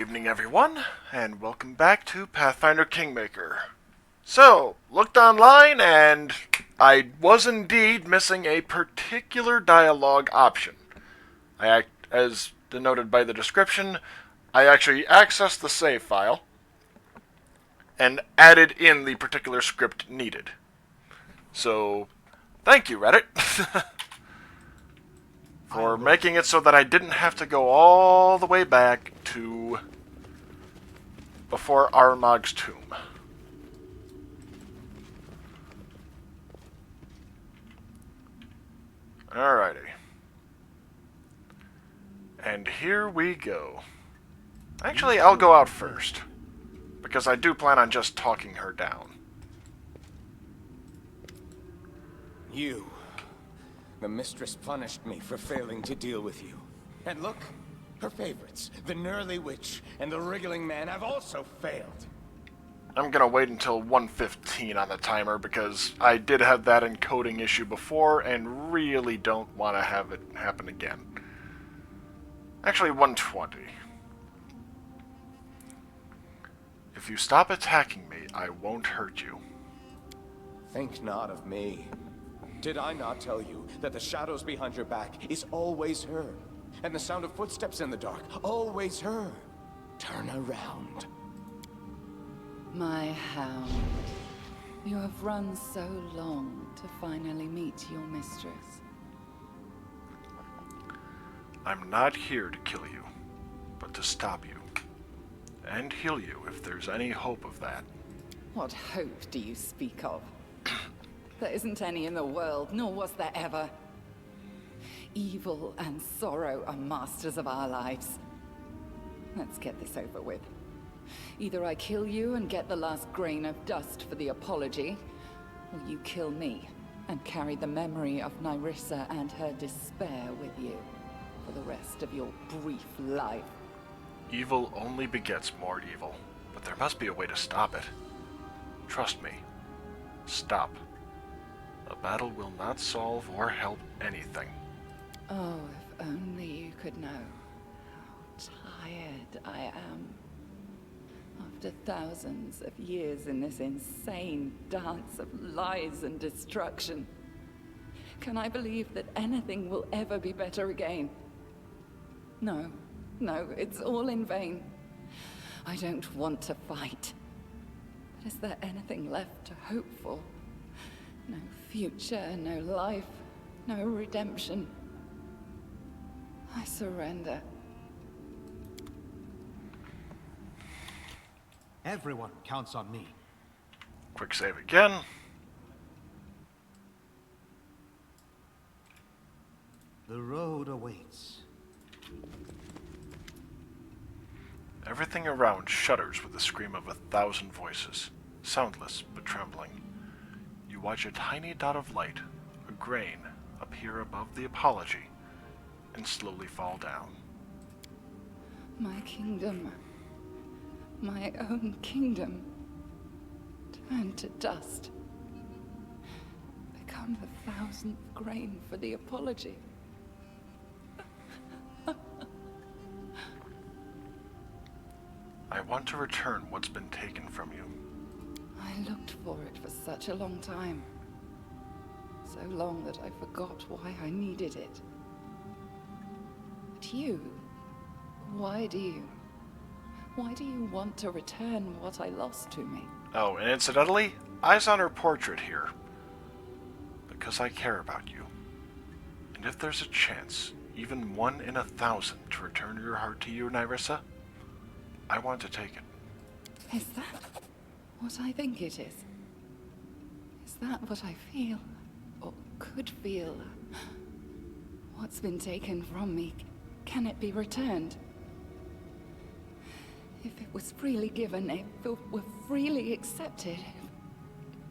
Evening everyone, and welcome back to Pathfinder Kingmaker. So, looked online and I was indeed missing a particular dialogue option. As denoted by the description, I actually accessed the save file and added in the particular script needed. So, thank you, Reddit, for making it so that I didn't have to go all the way back to before Armag's tomb. Alrighty. And here we go. Actually, I'll go out first, because I do plan on just talking her down. The mistress punished me for failing to deal with you. And look, her favorites, the Nerly Witch and the Wriggling Man, have also failed. I'm gonna wait until 1:15 on the timer, because I did have that encoding issue before, and really don't want to have it happen again. Actually, 1:20. If you stop attacking me, I won't hurt you. Think not of me. Did I not tell you that the shadows behind your back is always her? And the sound of footsteps in the dark, always her. Turn around. My hound, you have run so long to finally meet your mistress. I'm not here to kill you, but to stop you. And heal you if there's any hope of that. What hope do you speak of? There isn't any in the world, nor was there ever. Evil and sorrow are masters of our lives. Let's get this over with. Either I kill you and get the last grain of dust for the apology, or you kill me and carry the memory of Nerissa and her despair with you for the rest of your brief life. Evil only begets more evil, but there must be a way to stop it. Trust me. Stop. A battle will not solve or help anything. Oh, if only you could know how tired I am. After thousands of years in this insane dance of lies and destruction, can I believe that anything will ever be better again? No, it's all in vain. I don't want to fight. But is there anything left to hope for? No future, no life, no redemption. I surrender. Everyone counts on me. Quick save again. The road awaits. Everything around shudders with the scream of 1,000 voices, soundless but trembling. You watch a tiny dot of light, a grain, appear above the apology, and slowly fall down. My kingdom, my own kingdom, turn to dust. Become the 1,000th grain for the apology. I want to return what's been taken from you. I looked for it for such a long time. So long that I forgot why I needed it. But you, why do you want to return what I lost to me? Oh, and incidentally, eyes on her portrait here. Because I care about you. And if there's a chance, even 1 in 1,000, to return your heart to you, Nerissa, I want to take it. Is that what I think it is? Is that what I feel? Or could feel? What's been taken from me, can it be returned? If it was freely given, if it were freely accepted.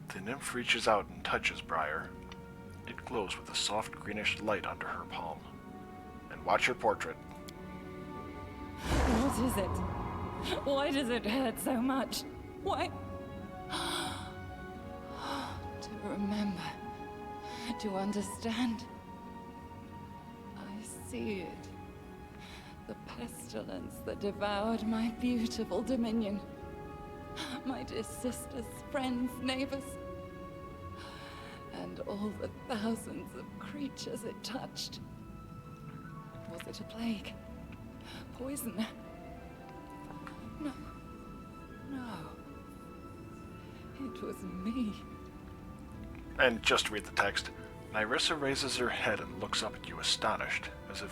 The nymph reaches out and touches Brier. It glows with a soft greenish light under her palm. And watch her portrait. What is it? Why does it hurt so much? Why? To remember. To understand. I see it. The pestilence that devoured my beautiful dominion. My dear sisters, friends, neighbors. And all the thousands of creatures it touched. Was it a plague? Poison? No. No. It was me. And just to read the text, Nerissa raises her head and looks up at you astonished, as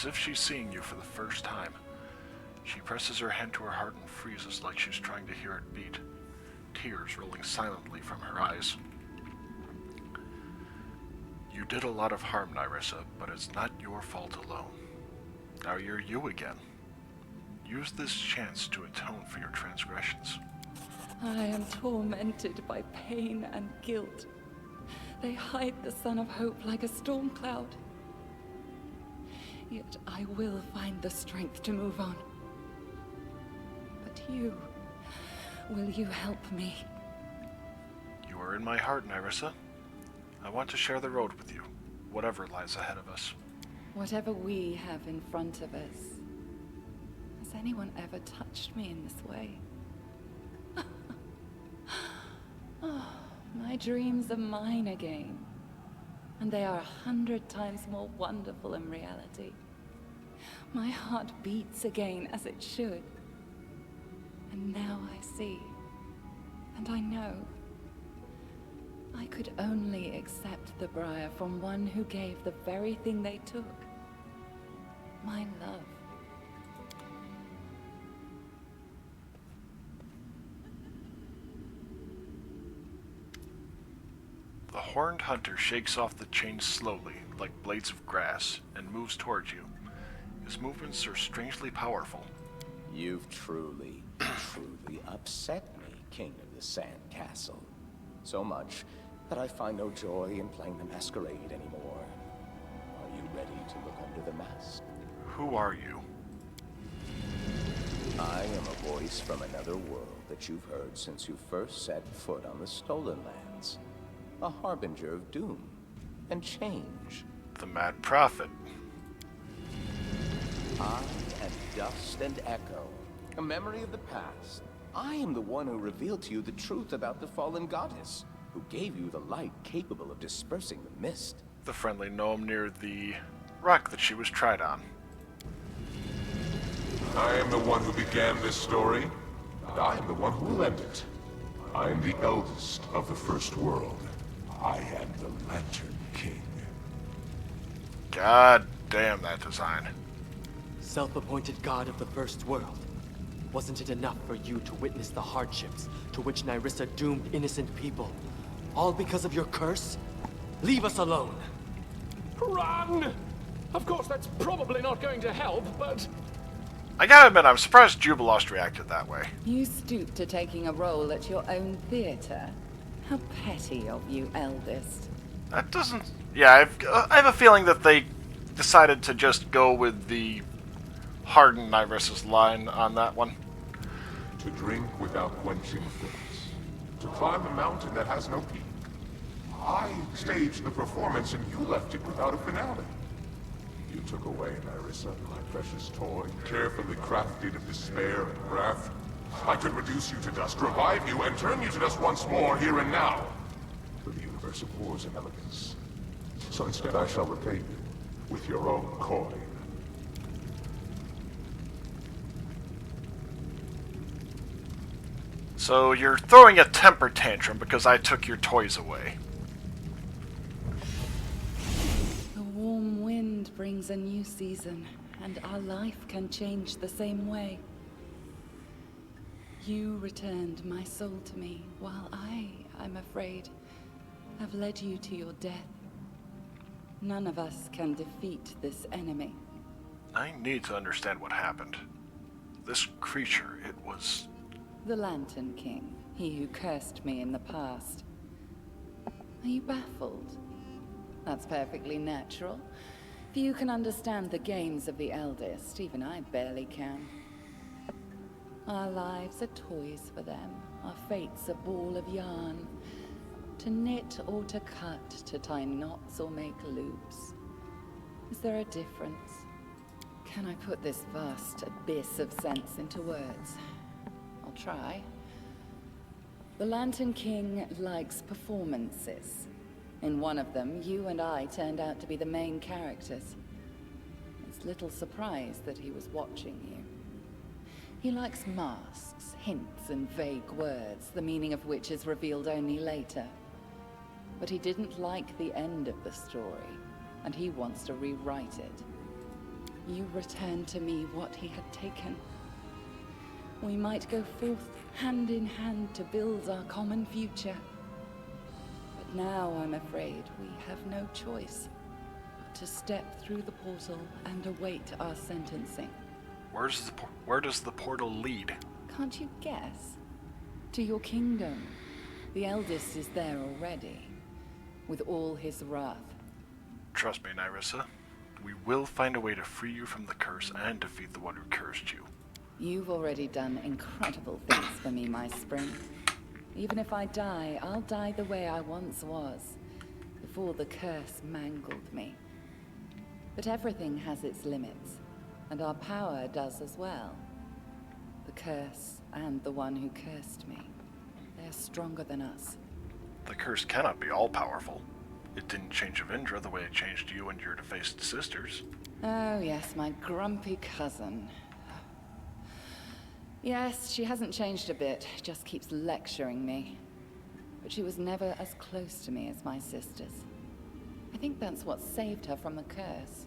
if she's seeing you for the first time. She presses her hand to her heart and freezes like she's trying to hear it beat, tears rolling silently from her eyes. You did a lot of harm, Nerissa, but it's not your fault alone. Now you're you again. Use this chance to atone for your transgressions. I am tormented by pain and guilt. They hide the sun of hope like a storm cloud. Yet I will find the strength to move on. But will you help me? You are in my heart, Nerissa. I want to share the road with you, whatever lies ahead of us. Whatever we have in front of us. Has anyone ever touched me in this way? Oh, my dreams are mine again. And they are 100 times more wonderful in reality. My heart beats again as it should. And now I see. And I know. I could only accept the Brier from one who gave the very thing they took. My love. The horned hunter shakes off the chains slowly, like blades of grass, and moves towards you. His movements are strangely powerful. You've truly upset me, King of the Sand Castle. So much that I find no joy in playing the masquerade anymore. Are you ready to look under the mask? Who are you? I am a voice from another world that you've heard since you first set foot on the Stolen Lands. A harbinger of doom and change. The Mad Prophet. I am dust and echo, a memory of the past. I am the one who revealed to you the truth about the fallen goddess, who gave you the light capable of dispersing the mist. The friendly gnome near the rock that she was tried on. I am the one who began this story, and I am the one who will end it. I am the eldest of the First World. I am the Lantern King. God damn that design. Self-appointed god of the First World. Wasn't it enough for you to witness the hardships to which Nerissa doomed innocent people? All because of your curse? Leave us alone! Run! Of course, that's probably not going to help, but... I gotta admit, I'm surprised Jubilost reacted that way. You stoop to taking a role at your own theater? How petty of you, Eldest. That doesn't... Yeah, I have a feeling that they decided to just go with the harden Nerissa's line on that one. To drink without quenching thirst. To climb a mountain that has no peak. I staged the performance and you left it without a finale. You took away Nerissa, my precious toy, carefully crafted of despair and wrath. I could reduce you to dust, revive you, and turn you to dust once more, here and now. But the universe abhors an elegance. So instead I shall repay you with your own coin. So you're throwing a temper tantrum because I took your toys away. The warm wind brings a new season, and our life can change the same way. You returned my soul to me, while I'm afraid, have led you to your death. None of us can defeat this enemy. I need to understand what happened. This creature, it was... The Lantern King, he who cursed me in the past. Are you baffled? That's perfectly natural. If you can understand the games of the Eldest, even I barely can. Our lives are toys for them, our fate's a ball of yarn. To knit or to cut, to tie knots or make loops. Is there a difference? can I put this vast abyss of sense into words? I'll try. The Lantern King likes performances. In one of them, you and I turned out to be the main characters. It's little surprise that he was watching you. He likes masks, hints, and vague words, the meaning of which is revealed only later. But he didn't like the end of the story, and he wants to rewrite it. You returned to me what he had taken. We might go forth hand in hand to build our common future. But now I'm afraid we have no choice but to step through the portal and await our sentencing. Where does the portal lead? Can't you guess? To your kingdom. The Eldest is there already, with all his wrath. Trust me, Nerissa. We will find a way to free you from the curse and defeat the one who cursed you. You've already done incredible things for me, my spring. Even if I die, I'll die the way I once was, before the curse mangled me. But everything has its limits, and our power does as well. The curse and the one who cursed me, they're stronger than us. The curse cannot be all-powerful. It didn't change Avendra the way it changed you and your defaced sisters. Oh yes, my grumpy cousin. Yes, she hasn't changed a bit, just keeps lecturing me. But she was never as close to me as my sisters. I think that's what saved her from the curse,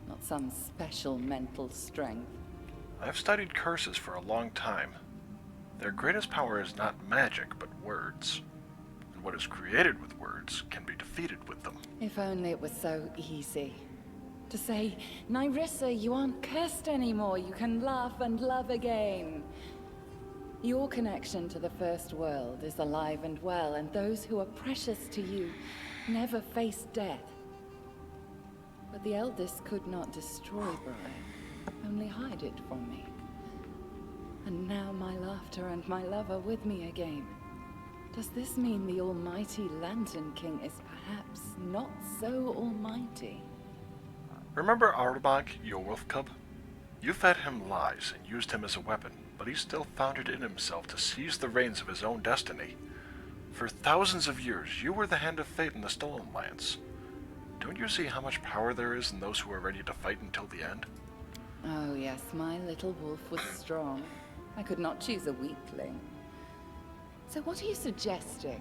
not some special mental strength. I've studied curses for a long time. Their greatest power is not magic, but words. And what is created with words can be defeated with them. If only it was so easy. To say, Nerissa, you aren't cursed anymore. You can laugh and love again. Your connection to the first world is alive and well, and those who are precious to you never face death. But the Eldest could not destroy Brier, only hide it from me. And now my laughter and my love are with me again. Does this mean the almighty Lantern King is perhaps not so almighty? Remember Arbok, your wolf cub? You fed him lies and used him as a weapon, but he still found it in himself to seize the reins of his own destiny. For thousands of years, you were the hand of fate in the Stolen Lands. Don't you see how much power there is in those who are ready to fight until the end? Oh yes, my little wolf was strong. I could not choose a weakling. So what are you suggesting?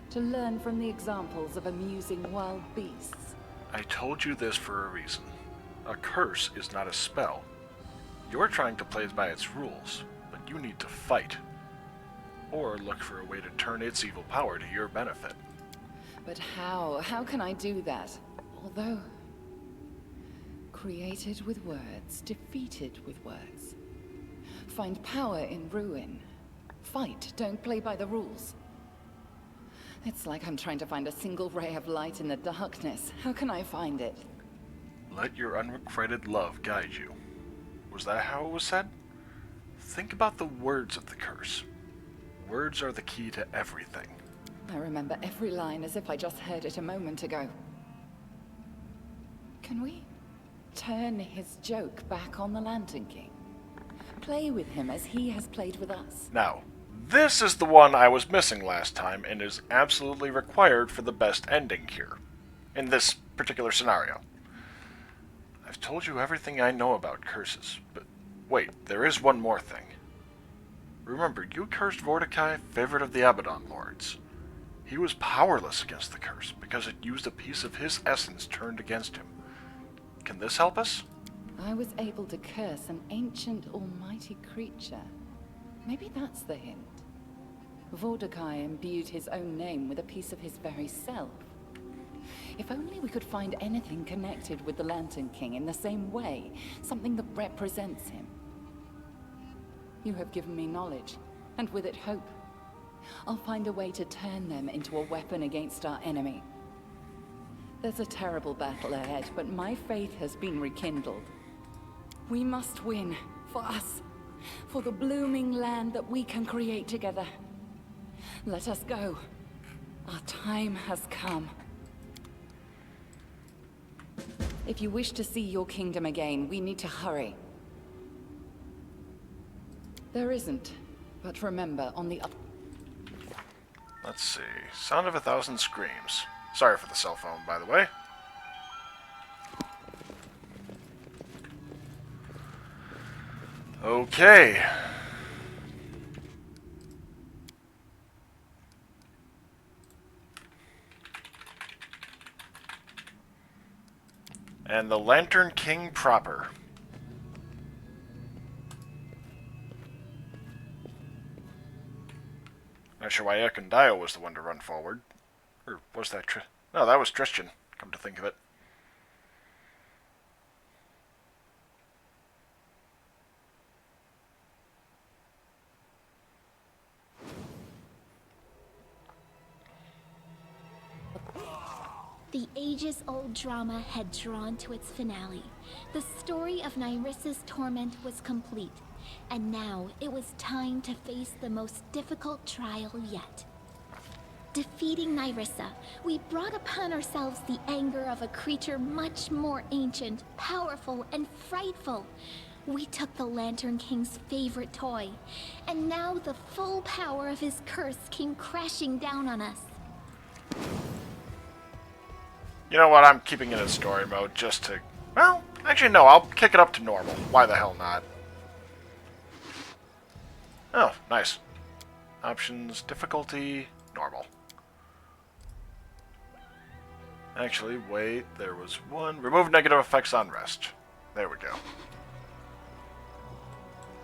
To learn from the examples of amusing wild beasts? I told you this for a reason. A curse is not a spell. You're trying to play by its rules, but you need to fight. Or look for a way to turn its evil power to your benefit. But how? How can I do that? Although... created with words, defeated with words. Find power in ruin. Fight, don't play by the rules. It's like I'm trying to find a single ray of light in the darkness. How can I find it? Let your unrequited love guide you. Was that how it was said? Think about the words of the curse. Words are the key to everything. I remember every line as if I just heard it a moment ago. Can we turn his joke back on the Lantern King? Play with him as he has played with us. Now, this is the one I was missing last time and is absolutely required for the best ending here, in this particular scenario. I've told you everything I know about curses, but wait, there is one more thing. Remember, you cursed Vorticai, favorite of the Abaddon Lords. He was powerless against the curse because it used a piece of his essence turned against him. Can this help us? I was able to curse an ancient almighty creature. Maybe that's the hint. Vorticai imbued his own name with a piece of his very self. If only we could find anything connected with the Lantern King in the same way, something that represents him. You have given me knowledge, and with it hope. I'll find a way to turn them into a weapon against our enemy. There's a terrible battle ahead, but my faith has been rekindled. We must win, for us, for the blooming land that we can create together. Let us go. Our time has come. If you wish to see your kingdom again, we need to hurry. There isn't. But remember, on the Let's see. Sound of 1,000 screams. Sorry for the cell phone, by the way. Okay. And the Lantern King proper. Not sure why Ekondio was the one to run forward. Or was that No, that was Tristan, come to think of it. The ages-old drama had drawn to its finale. The story of Nerissa's torment was complete, and now it was time to face the most difficult trial yet. Defeating Nerissa, we brought upon ourselves the anger of a creature much more ancient, powerful, and frightful. We took the Lantern King's favorite toy, and now the full power of his curse came crashing down on us. You know what, I'm keeping it in story mode just to... Well, actually no, I'll kick it up to normal. Why the hell not? Oh, nice. Options, difficulty, normal. Actually, wait, there was one. Remove negative effects on rest. There we go.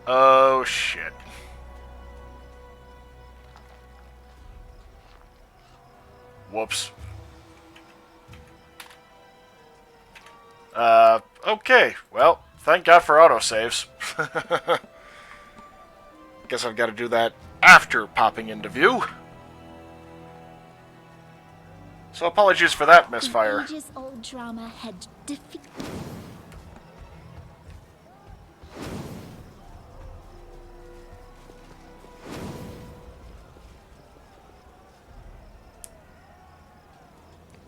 Oh, shit. Whoops. Okay. Well, thank God for autosaves. Guess I've got to do that after popping into view. So apologies for that misfire. The ages-old drama had defeated...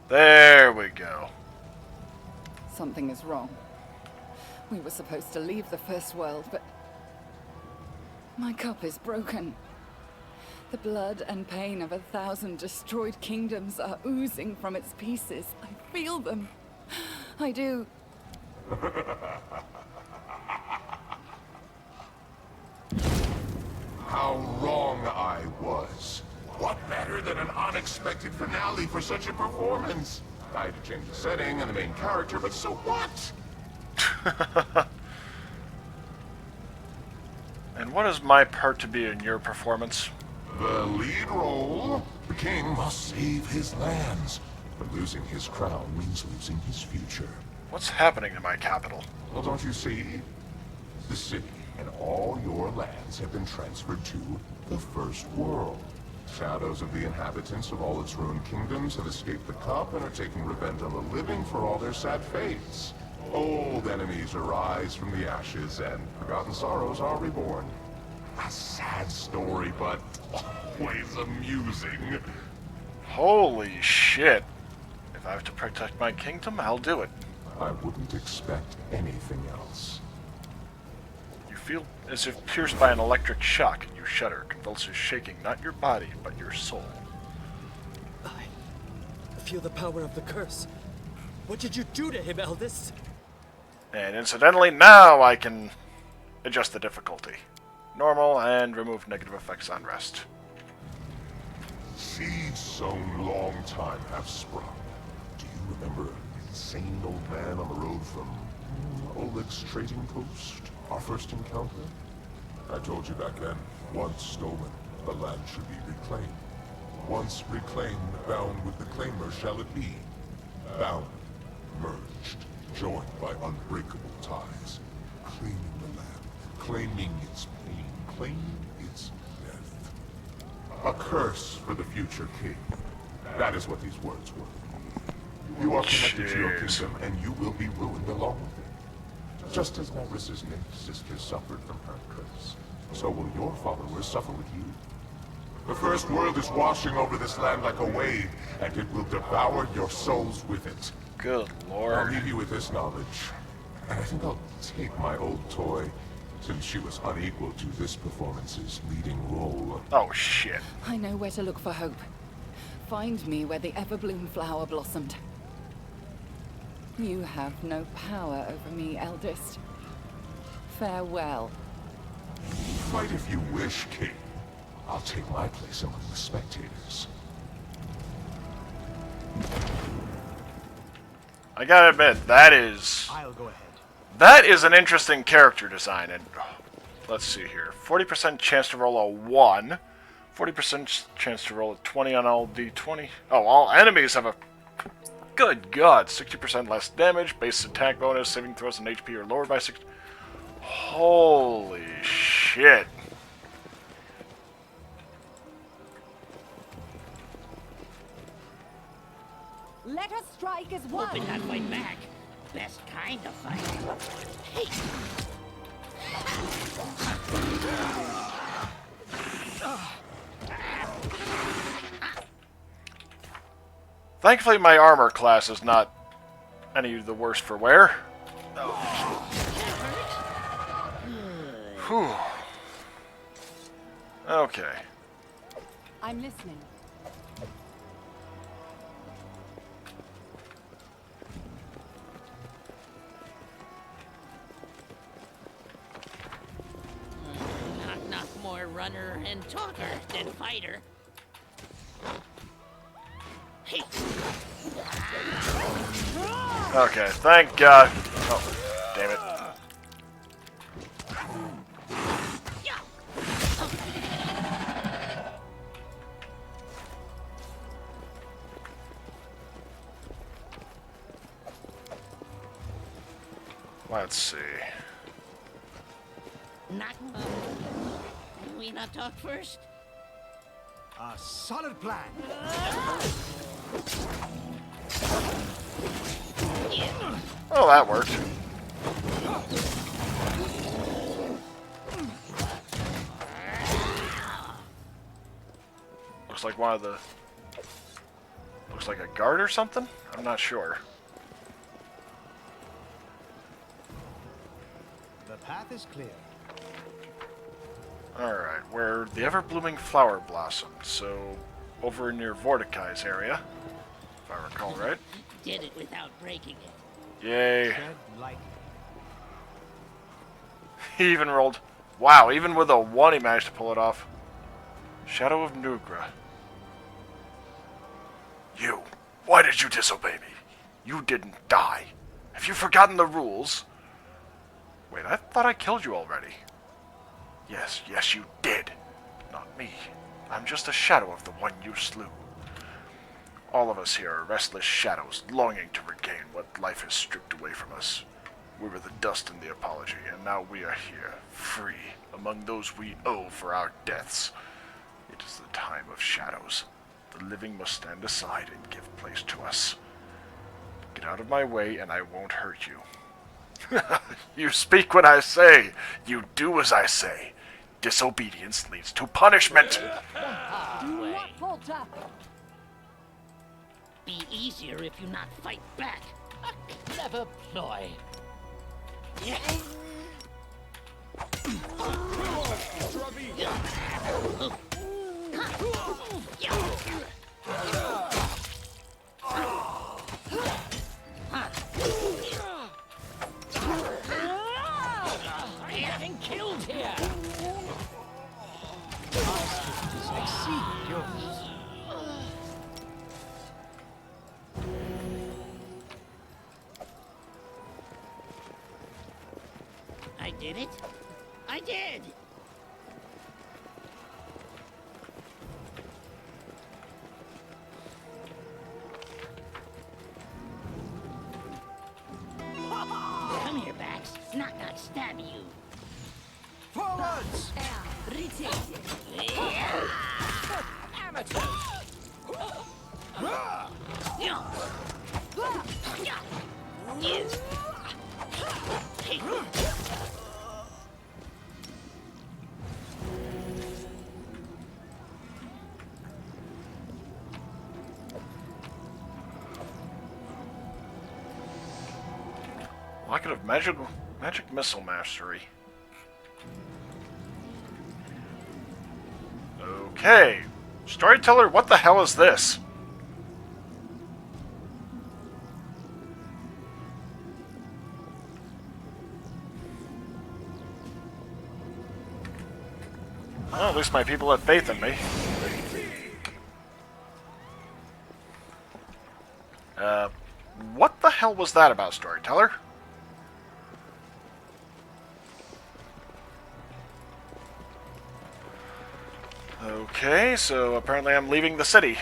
There we go. Something is wrong. We were supposed to leave the First World, but... my cup is broken. The blood and pain of 1,000 destroyed kingdoms are oozing from its pieces. I feel them. I do. How wrong I was. What better than an unexpected finale for such a performance? I had to change the setting and the main character, but so what? And what is my part to be in your performance? The lead role. The king must save his lands. But losing his crown means losing his future. What's happening to my capital? Well, don't you see? The city and all your lands have been transferred to the First World. Shadows of the inhabitants of all its ruined kingdoms have escaped the cup and are taking revenge on the living for all their sad fates. Old enemies arise from the ashes, and forgotten sorrows are reborn. A sad story, but always amusing. Holy shit. If I have to protect my kingdom, I'll do it. I wouldn't expect anything else. You feel as if pierced by an electric shock, and you shudder, convulses shaking not your body, but your soul. I feel the power of the curse. What did you do to him, Eldest? And incidentally, now I can adjust the difficulty. Normal, and remove negative effects on rest. Seeds sown long time have sprung. Do you remember an insane old man on the road from Oleg's trading post? Our first encounter? I told you back then, once stolen, the land should be reclaimed. Once reclaimed, bound with the claimer shall it be. Bound, merged, joined by unbreakable ties. Claiming the land, claiming its pain, claiming its death. A curse for the future king. That is what these words were. You are connected to your kingdom, and you will be ruined along with it. Just as Nerissa's nymph sister suffered from her curse, so will your followers suffer with you. The First World is washing over this land like a wave, and it will devour your souls with it. Good I'll lord. leave you with this knowledge. And I think I'll take my old toy, since she was unequal to this performance's leading role. Oh shit. I know where to look for hope. Find me where the Everbloom flower blossomed. You have no power over me, Eldest. Farewell. Fight if you wish, King. I'll take my place among the spectators. I gotta admit, that is I'll go ahead. an interesting character design. And let's see here. 40% chance to roll a 1. 40% chance to roll a 20 on all d20. Oh, all enemies have a... Good god. 60% less damage. Base attack bonus. Saving throws and HP are lowered by 6... Holy shit. Let us strike as one! Hoping I'd fight back. Best kind of fight. Hey! Thankfully, my armor class is not any the worse for wear. Whew. Okay. I'm listening. Not more runner and talker than fighter. Hey! Okay, thank God. Oh, damn it. Let's see. Not. We not talk first? A solid plan. Oh, that worked. Looks like one of the... Looks like a guard or something? I'm not sure. The path is clear. Alright, where the ever-blooming flower blossomed, so over near Vorticai's area, if I recall right. Did it without breaking it. Yay. Tread lightly. He even rolled... Wow, even with a 1 he managed to pull it off. Shadow of Nugra. You, why did you disobey me? You didn't die. Have you forgotten the rules? Wait, I thought I killed you already. Yes, yes you did. Not me. I'm just a shadow of the one you slew. All of us here are restless shadows, longing to regain what life has stripped away from us. We were the dust in the apology, and now we are here, free, among those we owe for our deaths. It is the time of shadows. The living must stand aside and give place to us. Get out of my way, and I won't hurt you. You speak what I say. You do as I say. Disobedience leads to punishment. Do not falter! Be easier if you not fight back. A clever ploy. Getting killed here. Exceed yours. I did it. I did. Come here, Bax. Knock, stab you. Forwards! Amateurs. Pocket of magic missile mastery. Okay. Storyteller, what the hell is this? Well, at least my people have faith in me. What the hell was that about, Storyteller? Okay, so apparently I'm leaving the city.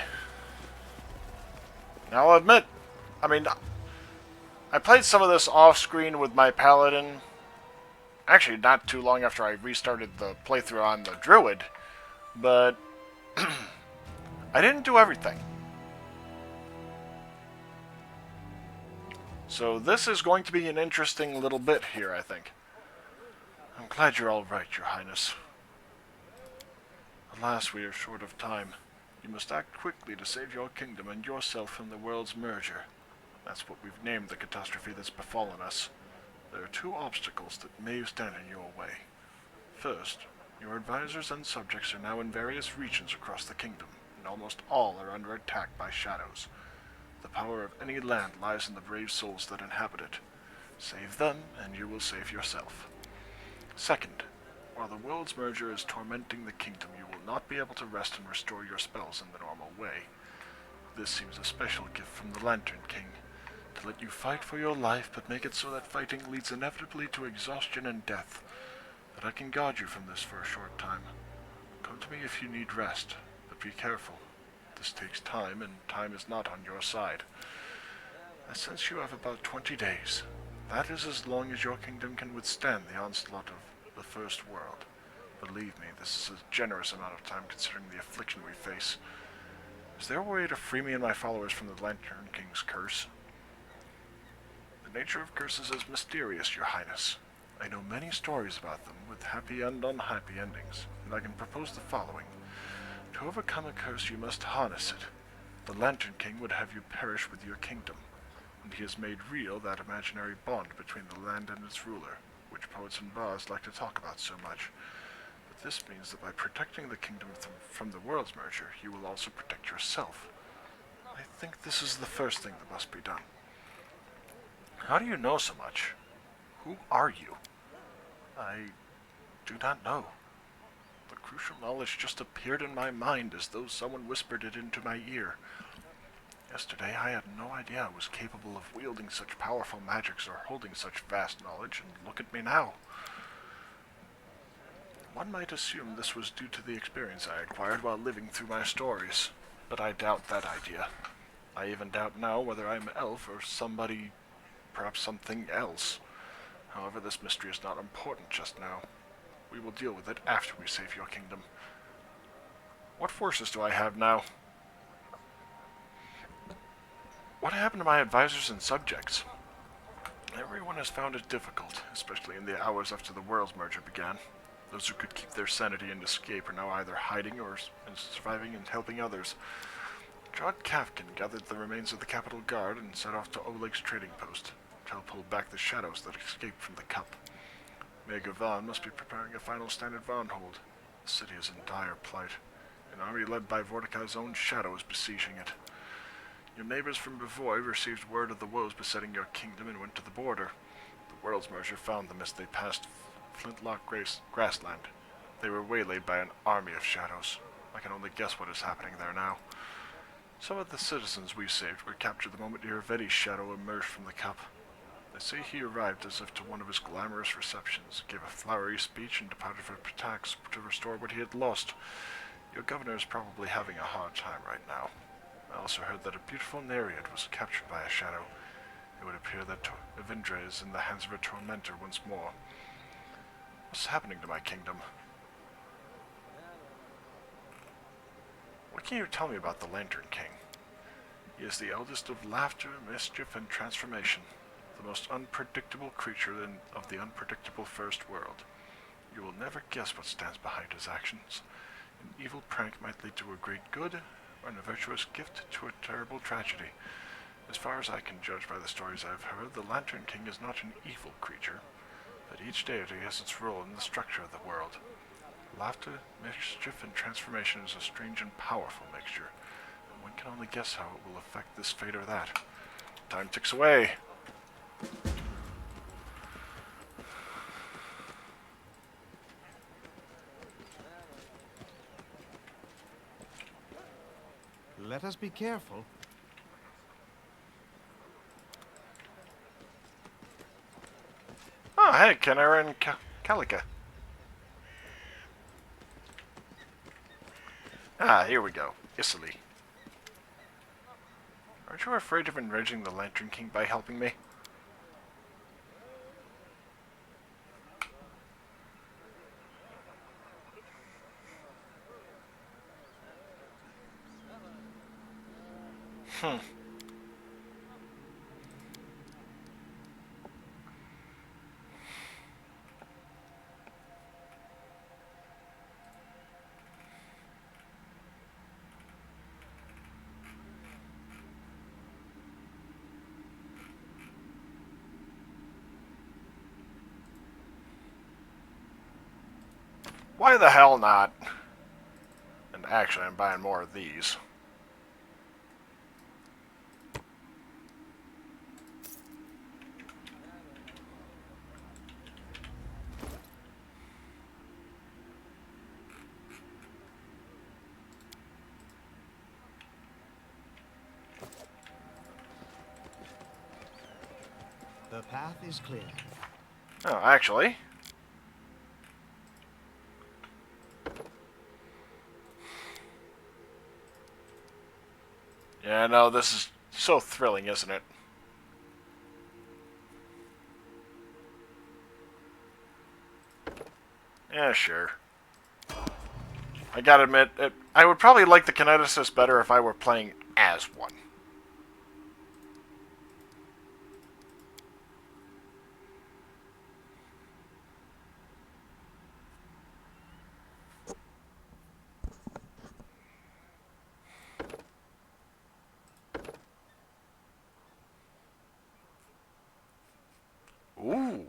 Now I'll admit, I mean, I played some of this off-screen with my paladin. Actually, not too long after I restarted the playthrough on the Druid, but I didn't do everything. So this is going to be an interesting little bit here, I think. I'm glad you're all right, Your Highness. Alas, we are short of time. You must act quickly to save your kingdom and yourself from the world's merger. That's what we've named the catastrophe that's befallen us. There are two obstacles that may stand in your way. First, your advisors and subjects are now in various regions across the kingdom, and almost all are under attack by shadows. The power of any land lies in the brave souls that inhabit it. Save them, and you will save yourself. Second, while the world's merger is tormenting the kingdom, you will not be able to rest and restore your spells in the normal way. This seems a special gift from the Lantern King, to let you fight for your life, but make it so that fighting leads inevitably to exhaustion and death. But I can guard you from this for a short time. Come to me if you need rest, but be careful. This takes time, and time is not on your side. I sense you have about 20 days. That is as long as your kingdom can withstand the onslaught of the First World. Believe me, this is a generous amount of time considering the affliction we face. Is there a way to free me and my followers from the Lantern King's curse? The nature of curses is mysterious, Your Highness. I know many stories about them, with happy and unhappy endings, and I can propose the following. To overcome a curse, you must harness it. The Lantern King would have you perish with your kingdom, and he has made real that imaginary bond between the land and its ruler, which poets and bards like to talk about so much. But this means that by protecting the kingdom from the world's merger, you will also protect yourself. I think this is the first thing that must be done. How do you know so much? Who are you? I do not know. The crucial knowledge just appeared in my mind as though someone whispered it into my ear. Yesterday I had no idea I was capable of wielding such powerful magics or holding such vast knowledge, and look at me now. One might assume this was due to the experience I acquired while living through my stories, but I doubt that idea. I even doubt now whether I'm an elf or somebody, perhaps something else. However, this mystery is not important just now. We will deal with it after we save your kingdom. What forces do I have now? What happened to my advisors and subjects? Everyone has found it difficult, especially in the hours after the world's merger began. Those who could keep their sanity and escape are now either hiding or surviving and helping others. Jod Kafkin gathered the remains of the Capital Guard and set off to Oleg's trading post to help pull back the shadows that escaped from the cup. Mayor Van must be preparing a final stand at Varnhold. The city is in dire plight. An army led by Vortikai's own shadow is besieging it. Your neighbors from Bevoy received word of the woes besetting your kingdom and went to the border. The world's merger found them as they passed Flintlock grassland. They were waylaid by an army of shadows. I can only guess what is happening there now. Some of the citizens we saved were captured the moment Irvedi's shadow emerged from the cup. They say he arrived as if to one of his glamorous receptions, gave a flowery speech, and departed for Patax to restore what he had lost. Your governor is probably having a hard time right now. I also heard that a beautiful Nereid was captured by a shadow. It would appear that Evindra is in the hands of a tormentor once more. What's happening to my kingdom? What can you tell me about the Lantern King? He is the eldest of laughter, mischief, and transformation, the most unpredictable creature of the unpredictable First World. You will never guess what stands behind his actions. An evil prank might lead to a great good, or a virtuous gift to a terrible tragedy. As far as I can judge by the stories I've heard, the Lantern King is not an evil creature, but each deity has its role in the structure of the world. Laughter, mischief, and transformation is a strange and powerful mixture, and one can only guess how it will affect this fate or that. Time ticks away. Let us be careful. Oh, hey, Kenara and Calica. Ah, here we go. Italy. Aren't you afraid of enraging the Lantern King by helping me? Why the hell not? And actually, I'm buying more of these. The path is clear. Oh, actually. Yeah, no, this is so thrilling, isn't it? Yeah, sure. I gotta admit, I would probably like the kineticist better if I were playing as one. Ooh.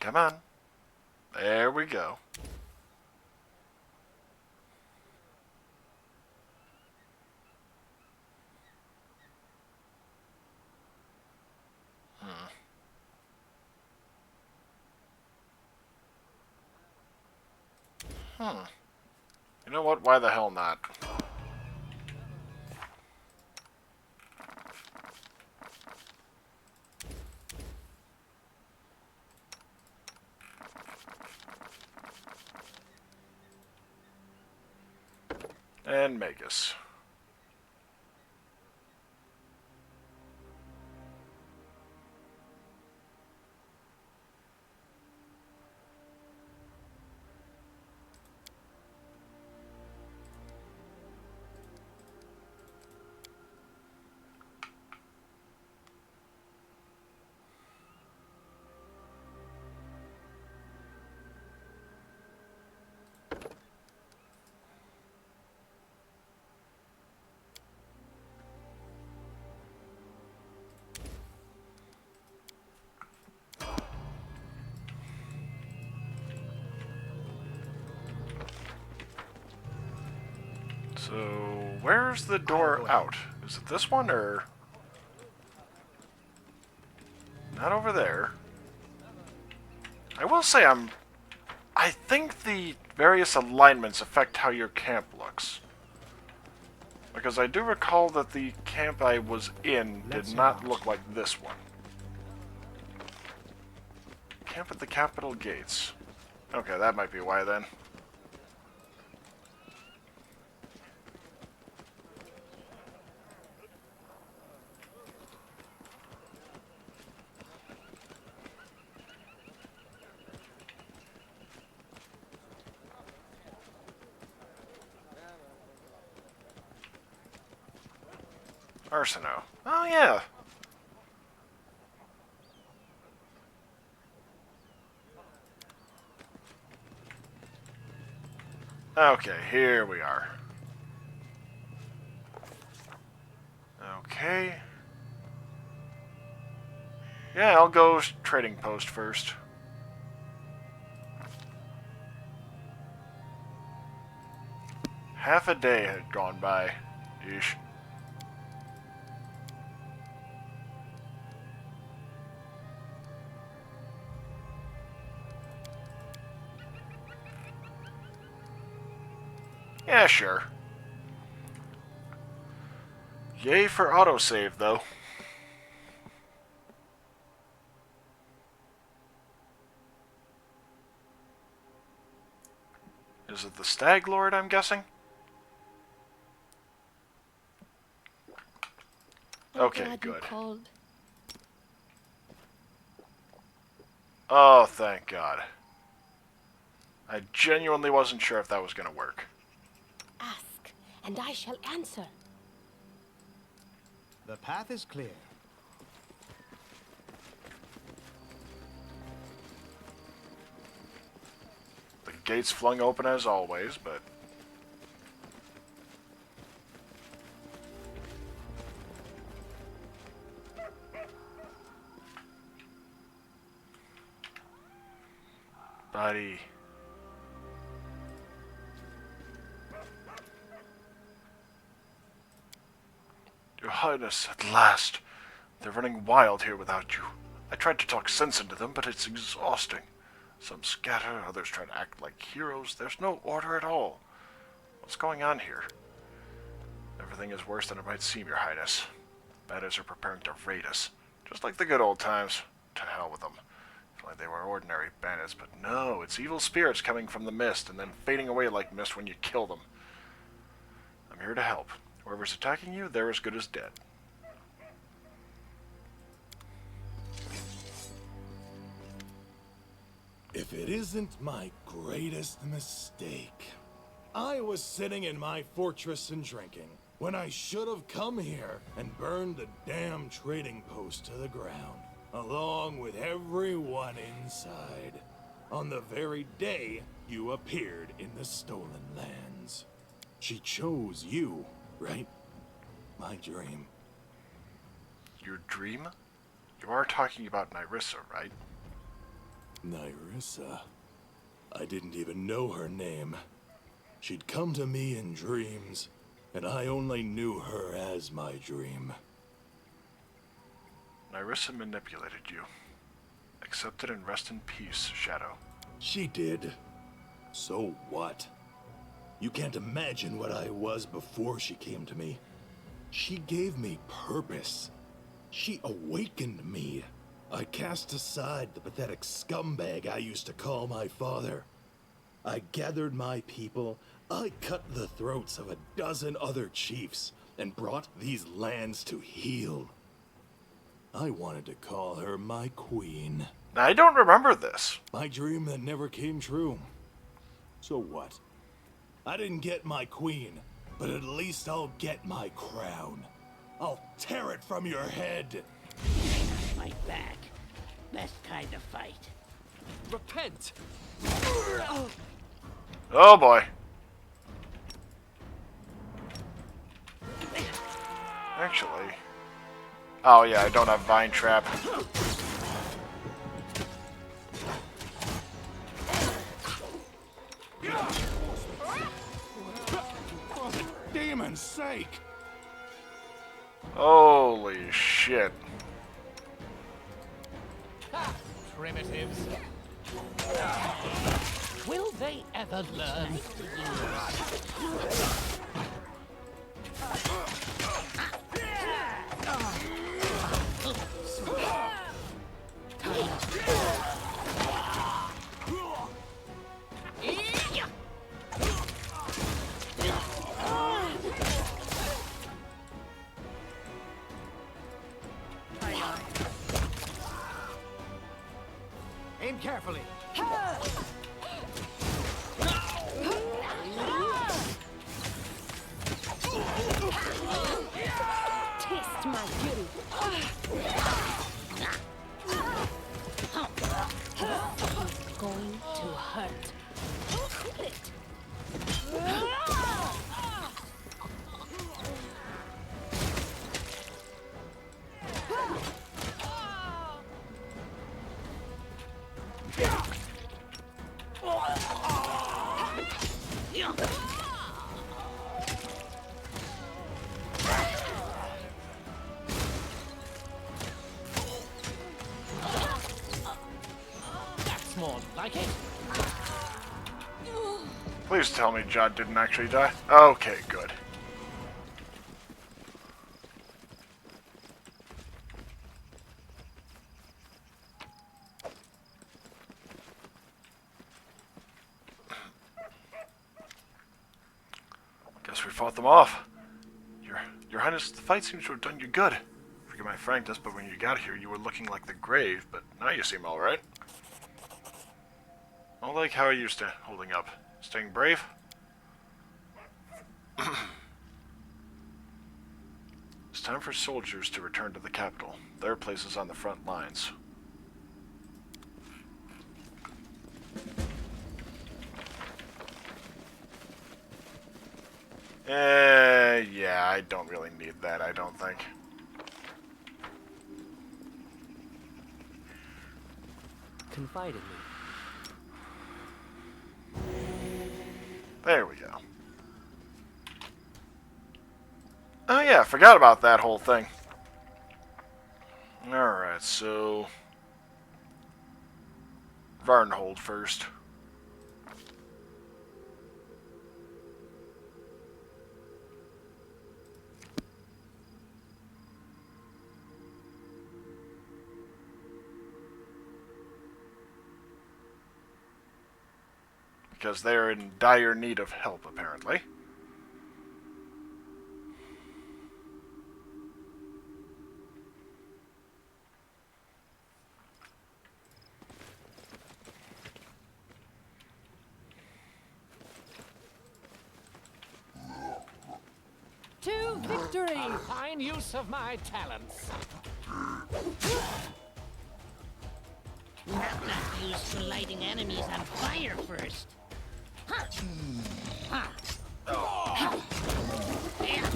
Come on. There we go. You know what? Why the hell not? And Magus. So, where's the door out? Is it this one, or... Not over there. I will say I think the various alignments affect how your camp looks. Because I do recall that the camp I was in did not look like this one. Camp at the Capitol Gates. Okay, that might be why then. Arsino. Oh, yeah. Okay, here we are. Okay. Yeah, I'll go trading post first. Half a day had gone by. Yeesh. Yeah, sure. Yay for autosave, though. Is it the Stag Lord, I'm guessing? Okay, good. Oh, thank God. I genuinely wasn't sure if that was going to work. Ask, and I shall answer. The path is clear. The gates flung open as always, but... Buddy... Your Highness, at last. They're running wild here without you. I tried to talk sense into them, but it's exhausting. Some scatter, others try to act like heroes. There's no order at all. What's going on here? Everything is worse than it might seem, Your Highness. Bandits are preparing to raid us. Just like the good old times. To hell with them. If only they were ordinary bandits, but no, it's evil spirits coming from the mist and then fading away like mist when you kill them. I'm here to help. Whoever's attacking you, they're as good as dead. If it isn't my greatest mistake. I was sitting in my fortress and drinking, when I should have come here and burned the damn trading post to the ground, along with everyone inside, on the very day you appeared in the Stolen Lands. She chose you, right? My dream. Your dream? You are talking about Nerissa, right? Nerissa? I didn't even know her name. She'd come to me in dreams, and I only knew her as my dream. Nerissa manipulated you. Accept it and rest in peace, Shadow. She did. So what? You can't imagine what I was before she came to me. She gave me purpose. She awakened me. I cast aside the pathetic scumbag I used to call my father. I gathered my people, I cut the throats of a dozen other chiefs, and brought these lands to heal. I wanted to call her my queen. I don't remember this. My dream that never came true. So what? I didn't get my queen, but at least I'll get my crown. I'll tear it from your head. Fight back. Best kind of fight. Repent! Oh boy. Actually... Oh yeah, I don't have Vine Trap. For the demon's sake! Holy shit. Primitives. Will they ever learn? Aim carefully. That's more like it. Please tell me Jod didn't actually die. Okay, good. Guess we fought them off. Your Highness, the fight seems to have done you good. Forgive my frankness, but when you got here, you were looking like the grave, but now you seem alright. I like how are you holding up. Staying brave? It's time for soldiers to return to the capital. Their place is on the front lines. Yeah, I don't really need that, I don't think. Confide in me. There we go. Oh yeah, forgot about that whole thing. Alright, so... Varnhold first. Because they're in dire need of help, apparently. To victory! A fine use of my talents. Not used for lighting enemies on fire first. Huh. Huh. Yeah.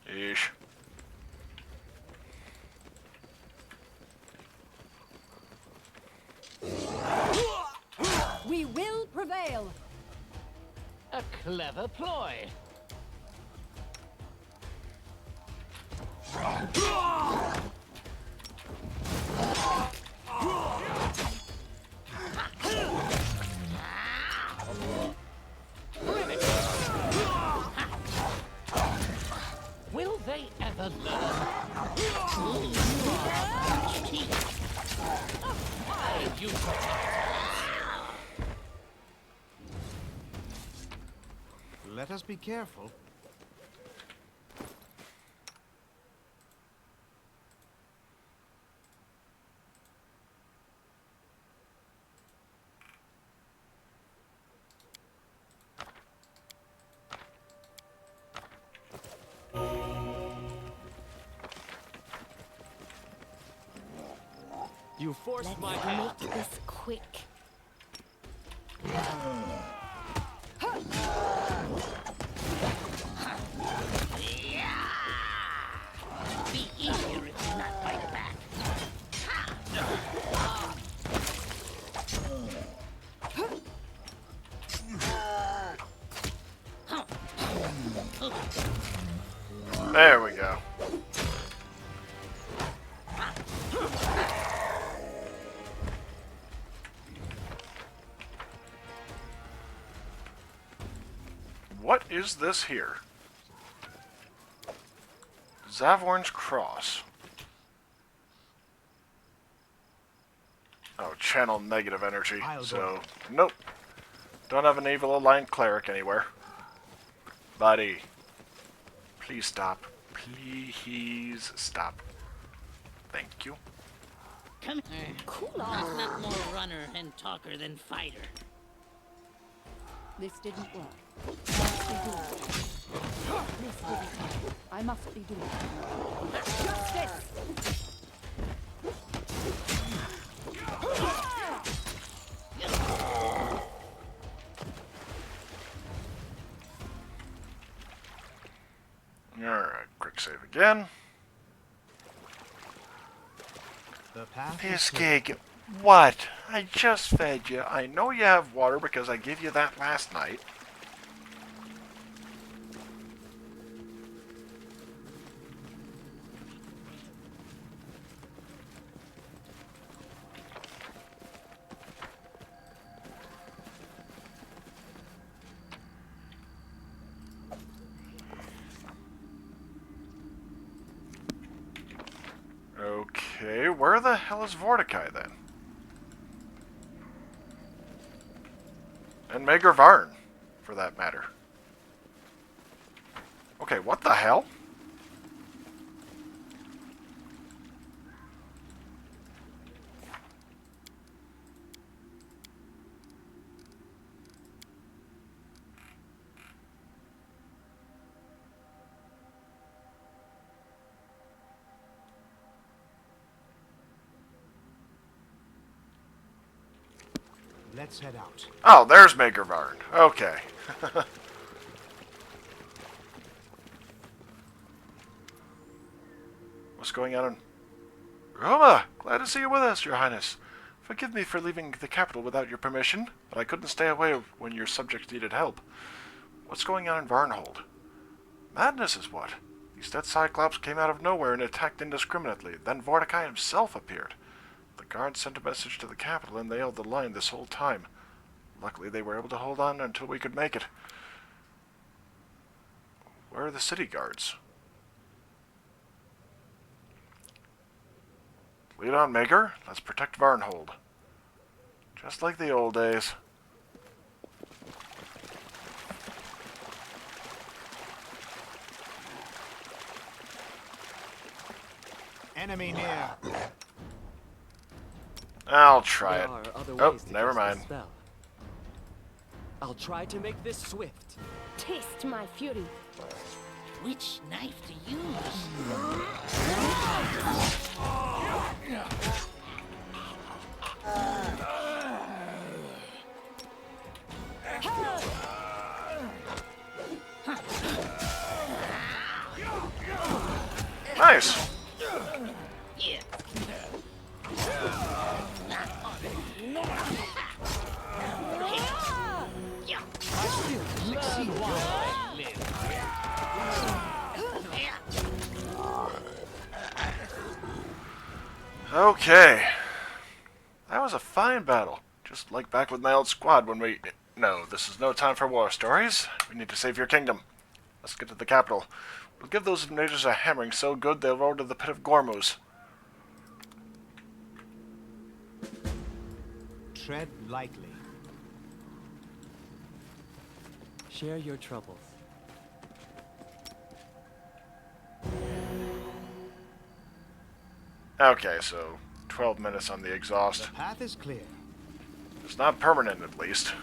Yeesh. We will prevail! A clever ploy. Will they ever learn? You Let us be careful. You forced Let's my hand. make this quick. Be easier if you not fight back. There we go. What is this here? Zavorn's Cross. Oh, channel negative energy. So, nope. Don't have an evil aligned cleric anywhere. Buddy. Please stop. Please stop. Thank you. Come here. Cool I'm off. not more runner and talker than fighter. This didn't work. Must be doing. This didn't work. I must be doing. Justice! Alright, quick save again. The path This is clear. cake. What? I just fed you. I know you have water because I gave you that last night. Okay, where the hell is Vorticai then? And Mager Varn, for that matter. Okay, what the hell? Let's head out. Oh, there's Mager Varn. Okay. What's going on? Roma, glad to see you with us, Your Highness. Forgive me for leaving the capital without your permission, but I couldn't stay away when your subjects needed help. What's going on in Varnhold? Madness is what? These dead Cyclops came out of nowhere and attacked indiscriminately. Then Vorticai himself appeared. The guards sent a message to the capital and they held the line this whole time. Luckily they were able to hold on until we could make it. Where are the city guards? Lead on, Maker. Let's protect Varnhold. Just like the old days. Enemy near. I'll try it. There are other Oh, ways to never cast the mind. spell. I'll try to make this swift. Taste my fury. Which knife to use? Nice. Yeah. Okay. That was a fine battle. Just like back with my old squad when we... No, this is no time for war stories. We need to save your kingdom. Let's get to the capital. We'll give those invaders a hammering so good they'll roll to the pit of Gormuz. Tread lightly. Share your troubles. Okay, so 12 minutes on the exhaust. The path is clear. It's not permanent, at least.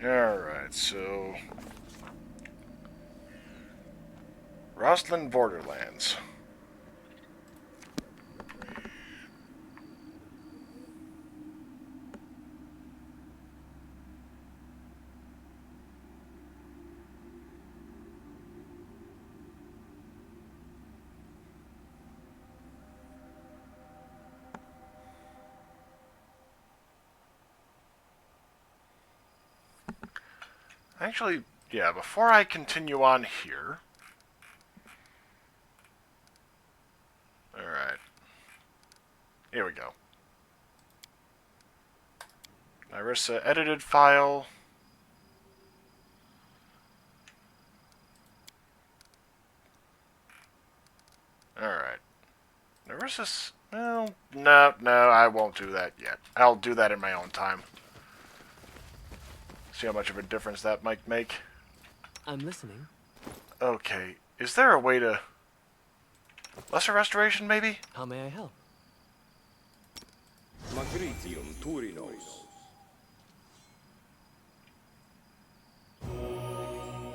Alright, so... Rosslyn Borderlands. Actually, yeah, before I continue on here... Alright. Here we go. Nerissa edited file. Alright. Nerissa's... Well, no, I won't do that yet. I'll do that in my own time. See how much of a difference that might make. I'm listening. Okay, is there a way to... Lesser restoration, maybe? How may I help?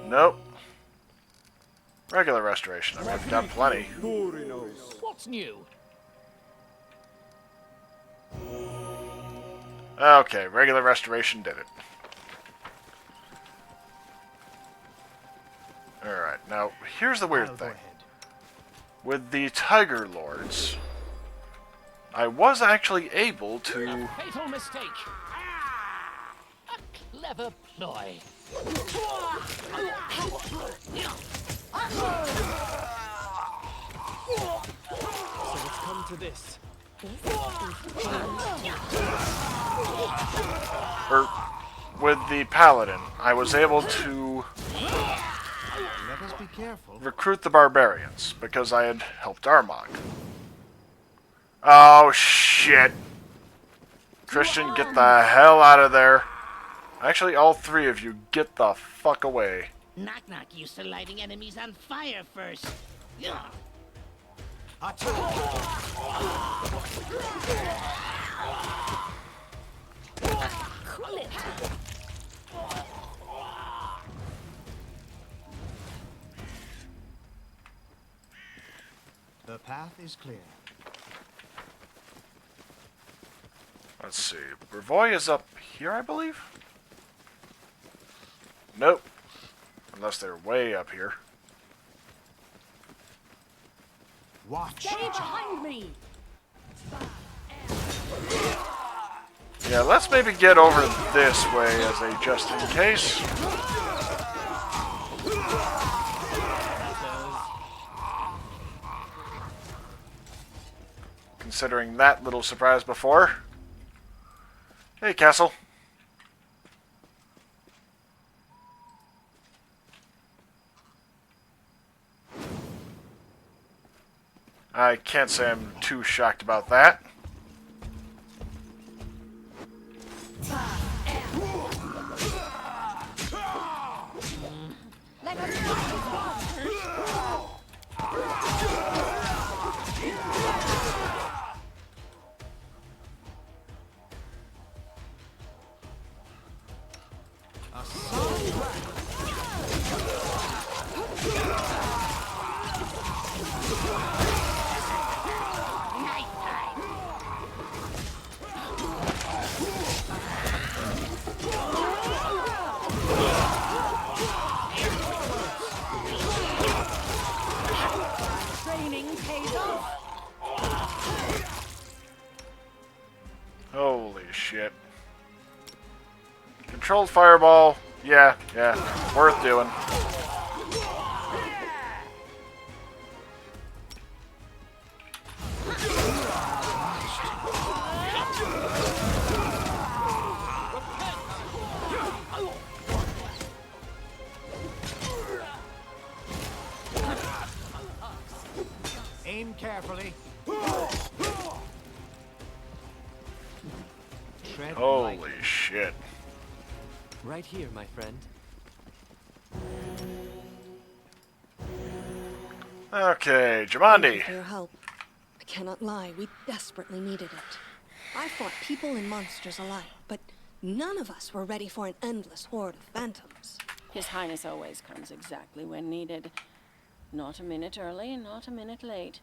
Nope. Regular restoration. I mean, I've got plenty. What's new? Okay, regular restoration did it. Alright, now, here's the weird I'll go thing. ahead. with the Tiger Lords, I was actually able to... Fatal mistake. A clever ploy. So it's come to this. With the Paladin, I was able to Let us be careful. recruit the barbarians because I had helped Armagh. Oh shit. Christian, get the hell out of there. Actually, all three of you, get the fuck away. Knock Knock used to lighting enemies on fire first. The path is clear. Let's see. Brevoy is up here, I believe? Nope. Unless they're way up here. Watch. Stay behind me! Yeah, let's maybe get over this way as a just in case. Considering that little surprise before. Hey, Castle. I can't say I'm too shocked about that. Let us go! Training pays off. Holy shit. Controlled fireball. Yeah, worth doing. Aim carefully. Tread Holy lightly. shit. Right here, my friend. Okay, Thank you Jamandi. for your help. I cannot lie, we desperately needed it. I fought people and monsters alike, but none of us were ready for an endless horde of phantoms. His Highness always comes exactly when needed. Not a minute early, not a minute late.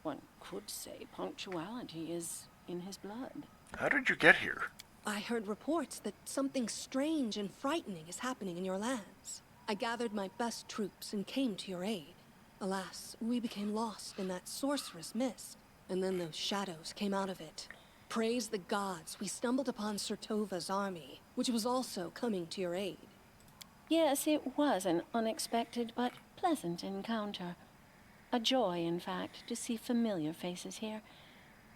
One could say punctuality is in his blood. How did you get here? I heard reports that something strange and frightening is happening in your lands. I gathered my best troops and came to your aid. Alas, we became lost in that sorcerous mist, and then those shadows came out of it. Praise the gods, we stumbled upon Sir Tova's army, which was also coming to your aid. Yes, it was an unexpected but pleasant encounter. A joy, in fact, to see familiar faces here,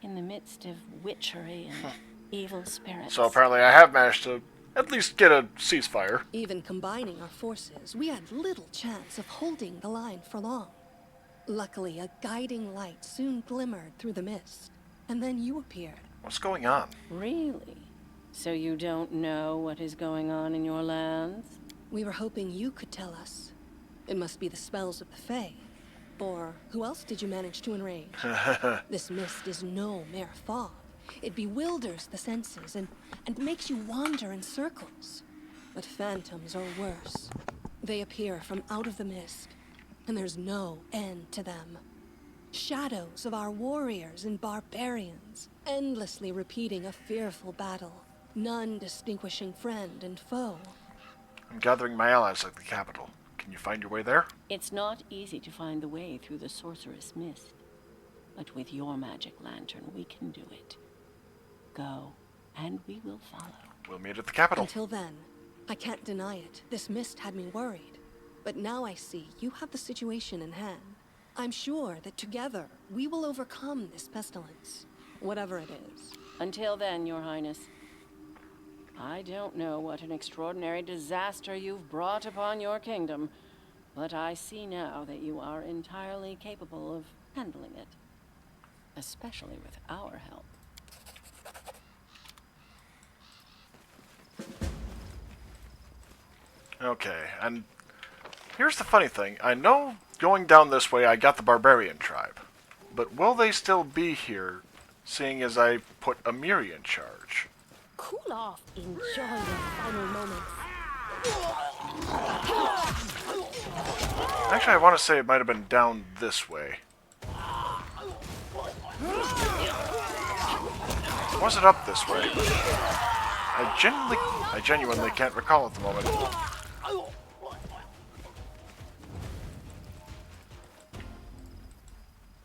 in the midst of witchery and evil spirits. So apparently I have managed to at least get a ceasefire. Even combining our forces, we had little chance of holding the line for long. Luckily, a guiding light soon glimmered through the mist, and then you appeared. What's going on? Really? So you don't know what is going on in your lands? We were hoping you could tell us. It must be the spells of the Fae. Or who else did you manage to enrage? This mist is no mere fog. It bewilders the senses and makes you wander in circles. But phantoms are worse. They appear from out of the mist, and there's no end to them. Shadows of our warriors and barbarians, endlessly repeating a fearful battle, none distinguishing friend and foe. I'm gathering my allies at the capital. Can you find your way there? It's not easy to find the way through the sorceress mist. But with your magic lantern, we can do it. Go, and we will follow. We'll meet at the capital. Until then, I can't deny it. This mist had me worried. But now I see you have the situation in hand. I'm sure that together, we will overcome this pestilence. Whatever it is. Until then, Your Highness. I don't know what an extraordinary disaster you've brought upon your kingdom, but I see now that you are entirely capable of handling it. Especially with our help. Okay, and here's the funny thing. I know going down this way I got the barbarian tribe, but will they still be here, seeing as I put Amiri in charge? Cool off. Enjoy your final moments. Actually, I want to say it might have been down this way. Was it up this way? I genuinely can't recall at the moment.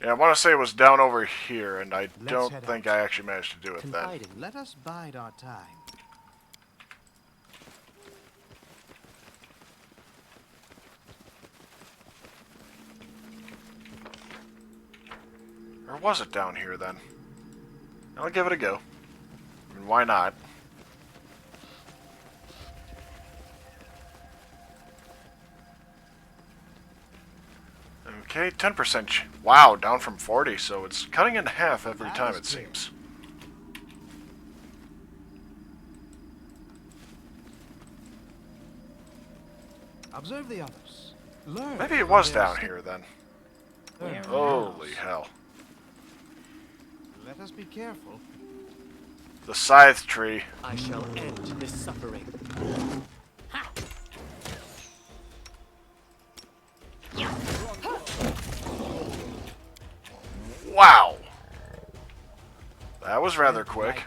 Yeah, I want to say it was down over here, and I don't think I actually managed to do it then. Let us bide our time. Or was it down here then? I'll give it a go. I mean, why not? Okay, 10%. Wow, down from 40, so it's cutting in half every time it seems. Observe the others. Learn. Maybe it was down here then. Holy hell. Let us be careful. The scythe tree. I shall end this suffering. Wow! That was rather quick.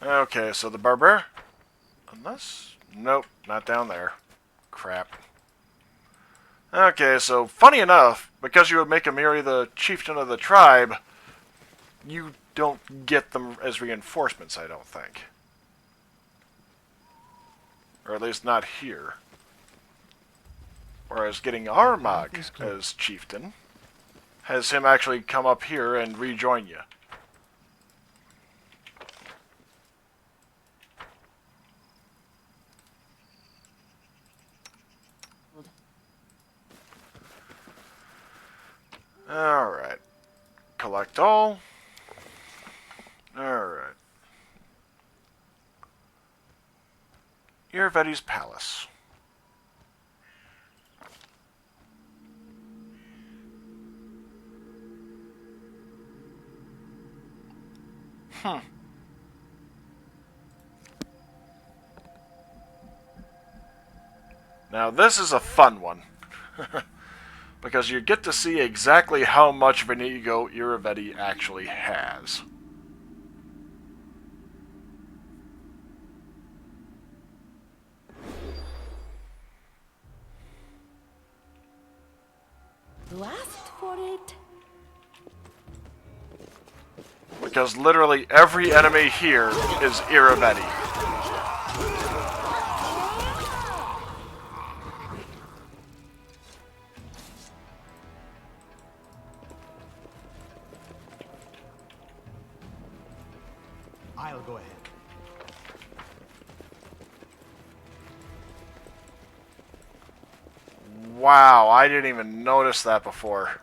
Okay, so the barber... Unless... Nope, not down there. Crap. Okay, so funny enough, because you would make Amiri the chieftain of the tribe, you don't get them as reinforcements, I don't think. Or at least not here. Whereas getting Armagh as chieftain has him actually come up here and rejoin you. Alright. Collect all. Alright. Irvedi's Palace. Now this is a fun one. Because you get to see exactly how much of an ego Irvedi actually has. You asked for it. Because literally every enemy here is Irvedi. I'll go ahead. Wow, I didn't even notice that before.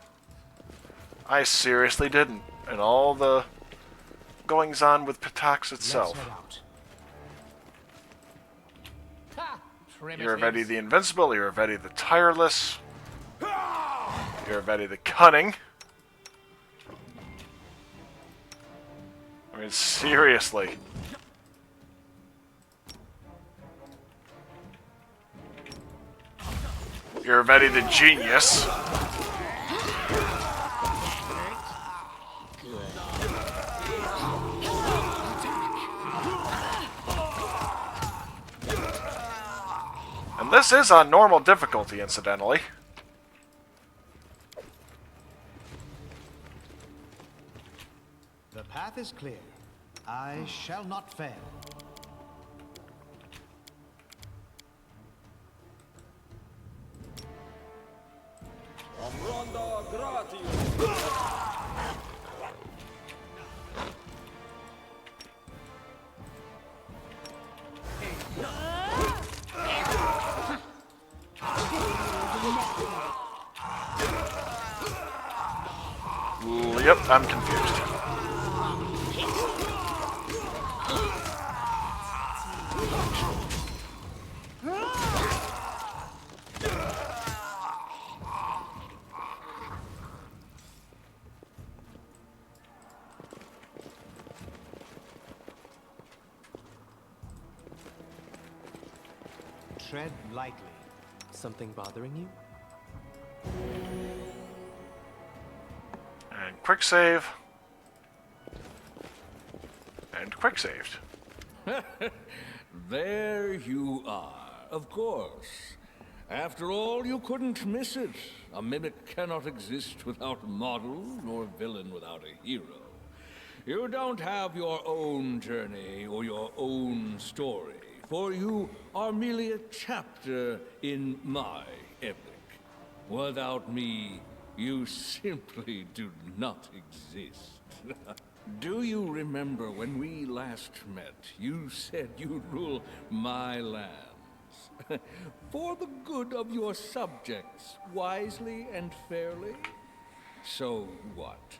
I seriously didn't. And all the goings on with Pitax itself. Irvedi the Invincible, Irvedi the Tireless, Irvedi the Cunning. I mean, seriously. Irvedi the Genius. And this is on normal difficulty, incidentally. The path is clear. I shall not fail. Yep, I'm confused. Tread lightly. Something bothering you? And quick save. And quick saved. There you are, of course. After all, you couldn't miss it. A mimic cannot exist without a model, nor villain without a hero. You don't have your own journey or your own story, for you are merely a chapter in my epic. Without me, you simply do not exist. Do you remember when we last met, you said you'd rule my lands? For the good of your subjects, wisely and fairly? So what?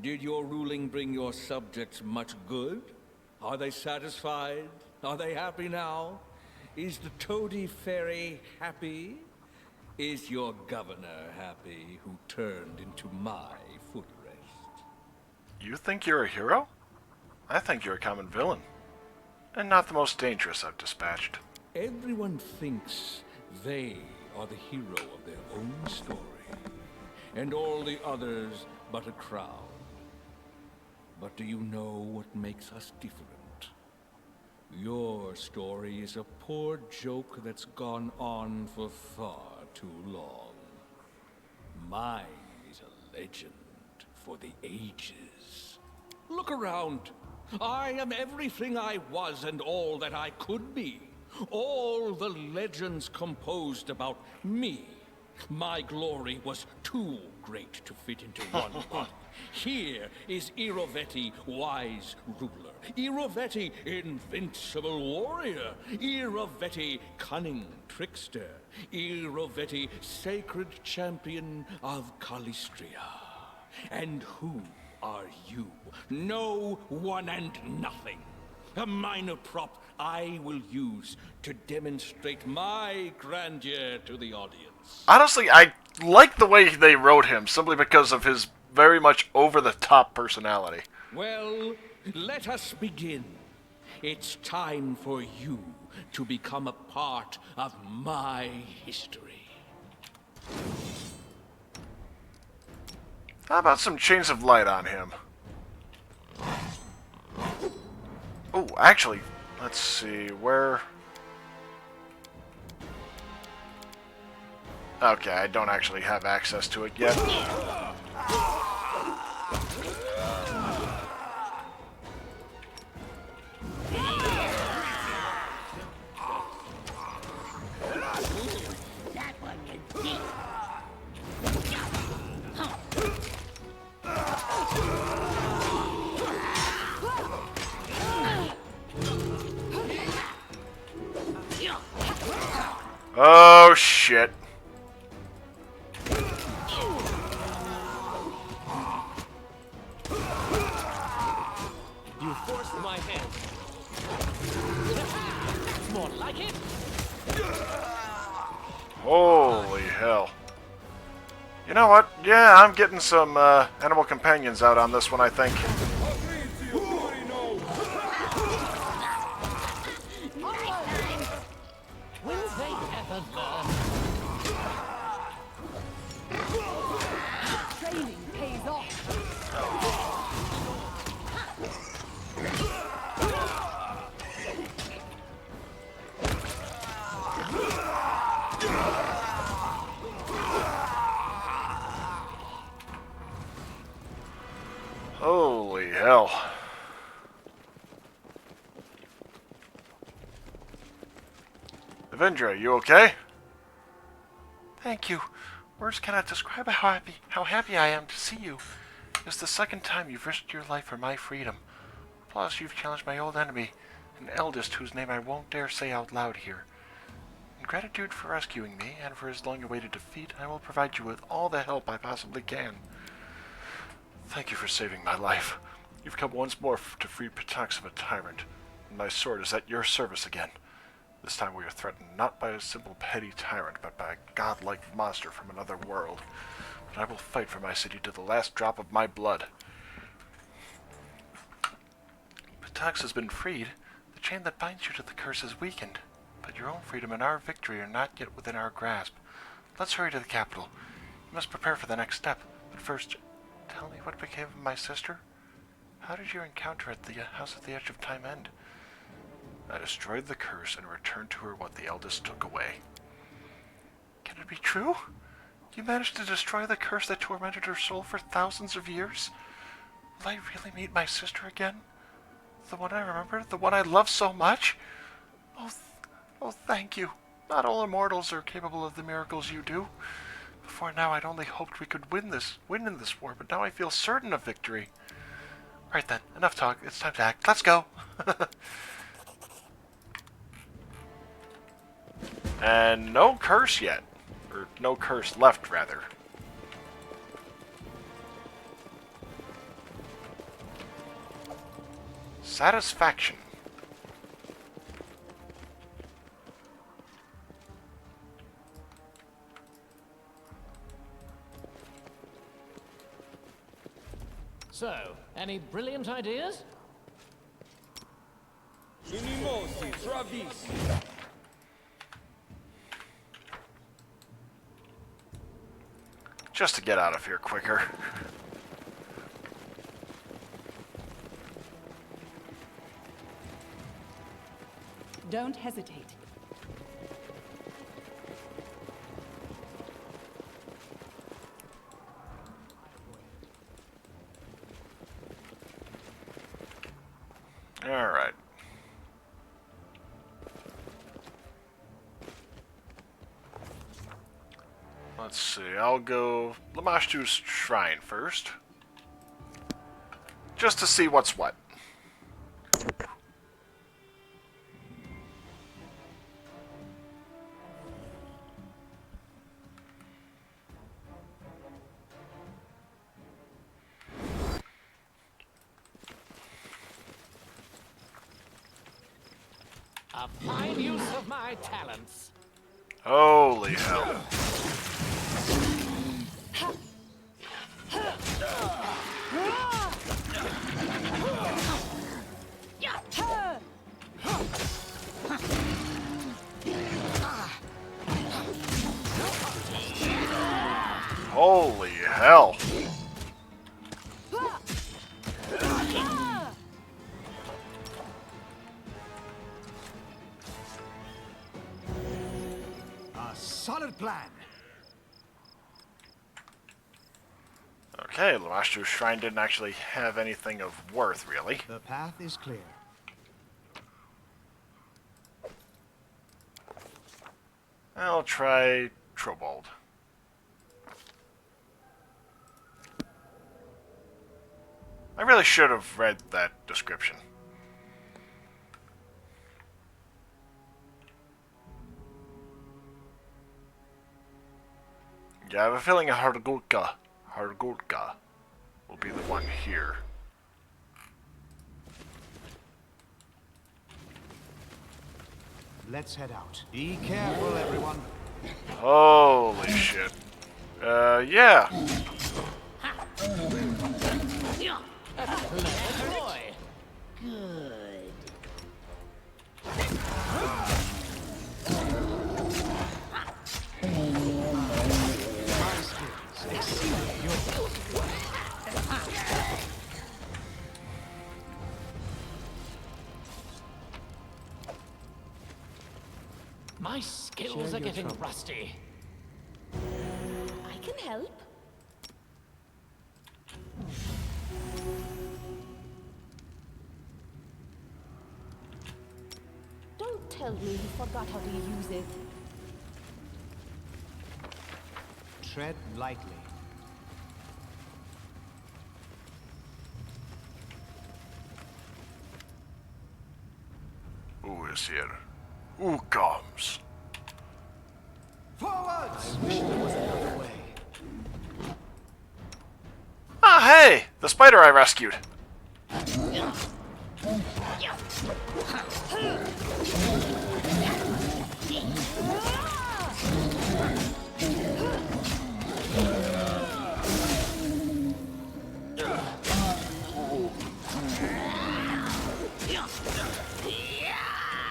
Did your ruling bring your subjects much good? Are they satisfied? Are they happy now? Is the toady fairy happy? Is your governor happy who turned into my footrest? You think you're a hero? I think you're a common villain. And not the most dangerous I've dispatched. Everyone thinks they are the hero of their own story, and all the others but a crowd. But do you know what makes us different? Your story is a poor joke that's gone on for far too long. Mine is a legend for the ages. Look around. I am everything I was and all that I could be. All the legends composed about me. My glory was too great to fit into one body. Here is Irovetti, wise ruler. Irovetti, invincible warrior. Irovetti, cunning trickster. Irovetti, sacred champion of Calistria. And who are you? No one and nothing. A minor prop I will use to demonstrate my grandeur to the audience. Honestly, I like the way they wrote him, simply because of his very much over-the-top personality. Well, let us begin. It's time for you to become a part of my history. How about some chains of light on him? Oh, actually, let's see, where... Okay, I don't actually have access to it yet. That one can dig. Oh, shit. You forced my hand. That's more like it. Holy hell. You know what? Yeah, I'm getting some animal companions out on this one, I think. Will they ever learn? Training pays off. hell? Avendra, you okay? Thank you. Words cannot describe how happy I am to see you. It's the second time you've risked your life for my freedom. Plus, you've challenged my old enemy, an Eldest whose name I won't dare say out loud here. In gratitude for rescuing me, and for his long-awaited defeat, I will provide you with all the help I possibly can. Thank you for saving my life. You've come once more to free Patax of a tyrant, and my sword is at your service again. This time we are threatened not by a simple petty tyrant, but by a godlike monster from another world. But I will fight for my city to the last drop of my blood. Patax has been freed. The chain that binds you to the curse is weakened. But your own freedom and our victory are not yet within our grasp. Let's hurry to the capital. You must prepare for the next step. But first, tell me what became of my sister? How did your encounter at the house at the edge of time end? I destroyed the curse and returned to her what the Eldest took away. Can it be true? You managed to destroy the curse that tormented her soul for thousands of years? Will I really meet my sister again? The one I remember? The one I love so much? Oh, thank you. Not all immortals are capable of the miracles you do. Before now, I'd only hoped we could win in this war, but now I feel certain of victory. Right then, enough talk. It's time to act. Let's go! And no curse yet. Or no curse left, rather. Satisfaction. So, any brilliant ideas? Just to get out of here quicker. Don't hesitate. All right. Let's see, I'll go Lamashtu's Shrine first. Just to see what's what. A fine use of my talents. Holy hell. Holy hell. A solid plan. Okay, Lamashtu's Shrine didn't actually have anything of worth, really. The path is clear. I'll try Trobald. I really should have read that description. Yeah, I have a feeling Hargulka will be the one here. Let's head out. Be careful, everyone. Holy shit. Yeah. Good. My skills are getting rusty. I can help. tell me he forgot how to use it. Tread lightly. Who is here? Who comes? Forwards! I wish there was another way. Ah, hey! The spider I rescued!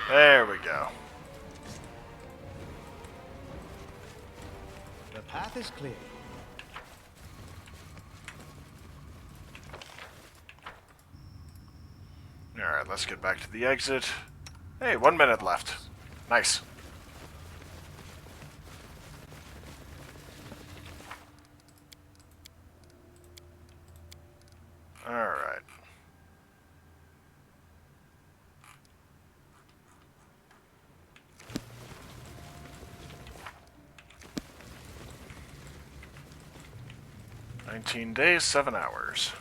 There we go. The path is clear. Alright, let's get back to the exit. Hey, 1 minute left. Nice. Alright. "19 days, 7 hours.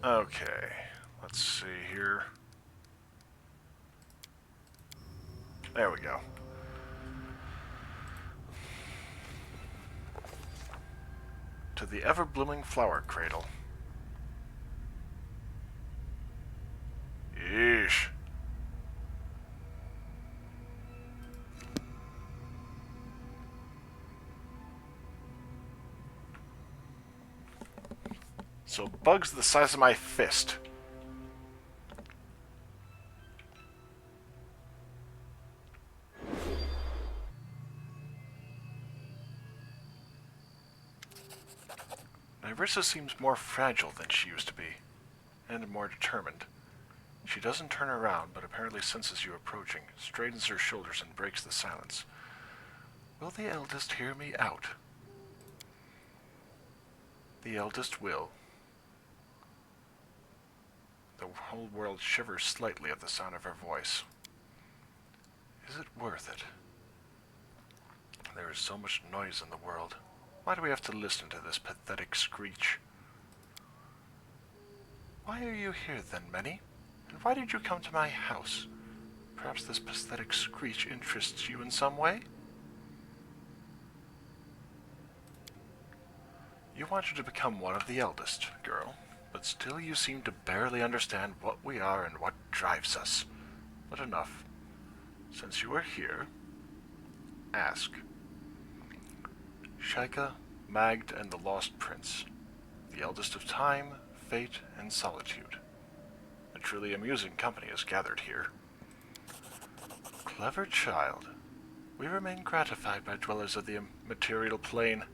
Okay, let's see here. There we go. To the ever-blooming flower cradle. Yeesh. So bugs the size of my fist. Nerissa seems more fragile than she used to be, and more determined. She doesn't turn around, but apparently senses you approaching, straightens her shoulders and breaks the silence. Will the Eldest hear me out? The Eldest will. The whole world shivers slightly at the sound of her voice. Is it worth it? There is so much noise in the world. Why do we have to listen to this pathetic screech? Why are you here then, Many? And why did you come to my house? Perhaps this pathetic screech interests you in some way? You wanted to become one of the Eldest, girl, but still you seem to barely understand what we are and what drives us. But enough. Since you are here, ask. Shaika, Magd, and the Lost Prince, the eldest of time, fate, and solitude. A truly amusing company is gathered here. Clever child. We remain gratified by dwellers of the material plane.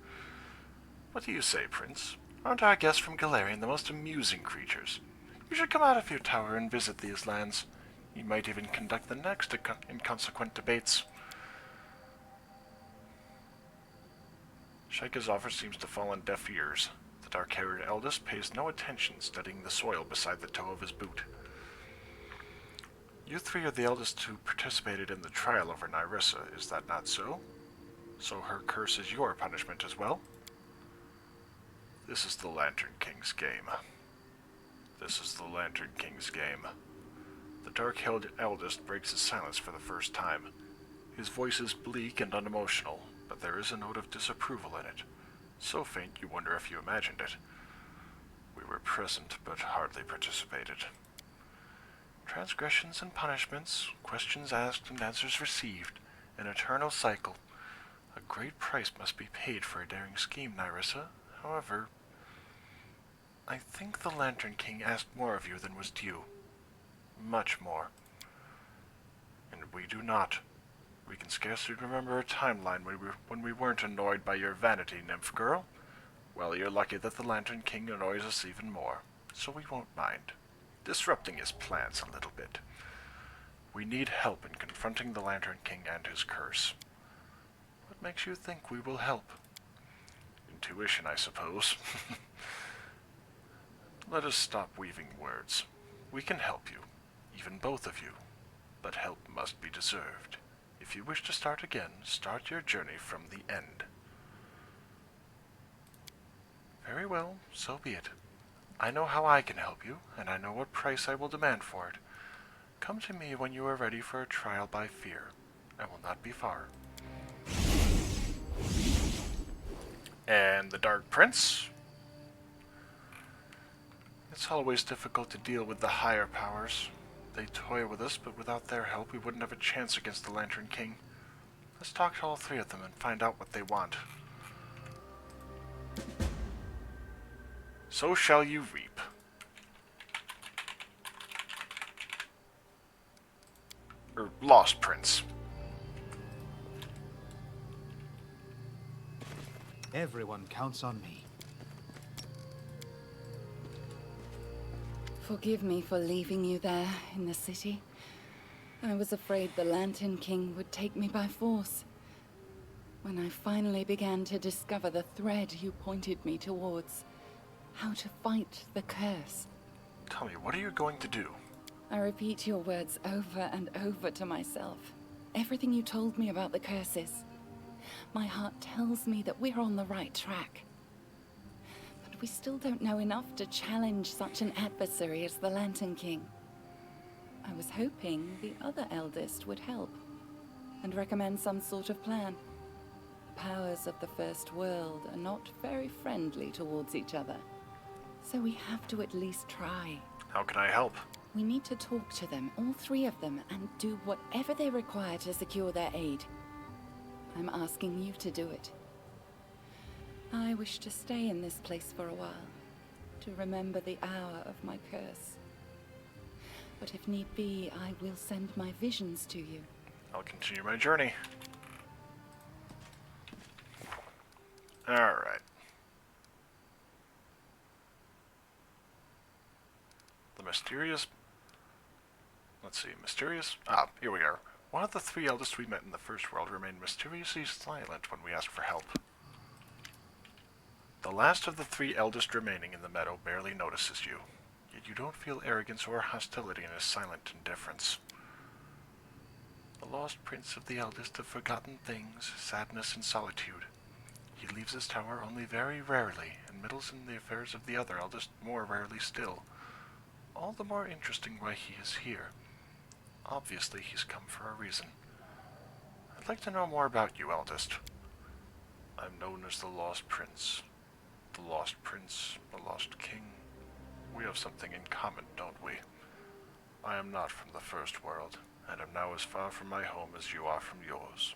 What do you say, Prince? Aren't our guests from Galarian the most amusing creatures? You should come out of your tower and visit these lands. You might even conduct the next inconsequent debates. Shaika's offer seems to fall on deaf ears. The dark-haired Eldest pays no attention, studying the soil beside the toe of his boot. You three are the eldest who participated in the trial over Nerissa, is that not so? So her curse is your punishment as well? This is the Lantern King's game. This is the Lantern King's game. The dark-haired Eldest breaks his silence for the first time. His voice is bleak and unemotional, but there is a note of disapproval in it. So faint you wonder if you imagined it. We were present, but hardly participated. Transgressions and punishments, questions asked and answers received, an eternal cycle. A great price must be paid for a daring scheme, Nerissa. However, I think the Lantern King asked more of you than was due. Much more. And we do not. We can scarcely remember a timeline when we weren't annoyed by your vanity, nymph girl. Well, you're lucky that the Lantern King annoys us even more, so we won't mind. Disrupting his plans a little bit. We need help in confronting the Lantern King and his curse. What makes you think we will help? Intuition, I suppose. Let us stop weaving words. We can help you, even both of you, but help must be deserved. If you wish to start again, start your journey from the end. Very well, so be it. I know how I can help you, and I know what price I will demand for it. Come to me when you are ready for a trial by fear. I will not be far. And the Dark Prince? It's always difficult to deal with the higher powers. They toy with us, but without their help we wouldn't have a chance against the Lantern King. Let's talk to all three of them and find out what they want. So shall you reap. Lost Prince. Everyone counts on me. Forgive me for leaving you there in the city. I was afraid the Lantern King would take me by force. When I finally began to discover the thread you pointed me towards, how to fight the curse. Tell me, what are you going to do? I repeat your words over and over to myself. Everything you told me about the curses. My heart tells me that we're on the right track. But we still don't know enough to challenge such an adversary as the Lantern King. I was hoping the other Eldest would help and recommend some sort of plan. Powers of the First World are not very friendly towards each other. So we have to at least try. How can I help? We need to talk to them, all three of them, and do whatever they require to secure their aid. I'm asking you to do it. I wish to stay in this place for a while, to remember the hour of my curse. But if need be, I will send my visions to you. I'll continue my journey. Alright. The mysterious... Let's see, mysterious... Ah, here we are. One of the three eldest we met in the First World remained mysteriously silent when we asked for help. The last of the three eldest remaining in the meadow barely notices you, yet you don't feel arrogance or hostility in his silent indifference. The lost prince of the eldest of forgotten things, sadness and solitude. He leaves his tower only very rarely, and meddles in the affairs of the other eldest more rarely still. All the more interesting why he is here. Obviously, he's come for a reason. I'd like to know more about you, Eldest. I'm known as the Lost Prince. The Lost Prince, the Lost King. We have something in common, don't we? I am not from the First World, and am now as far from my home as you are from yours.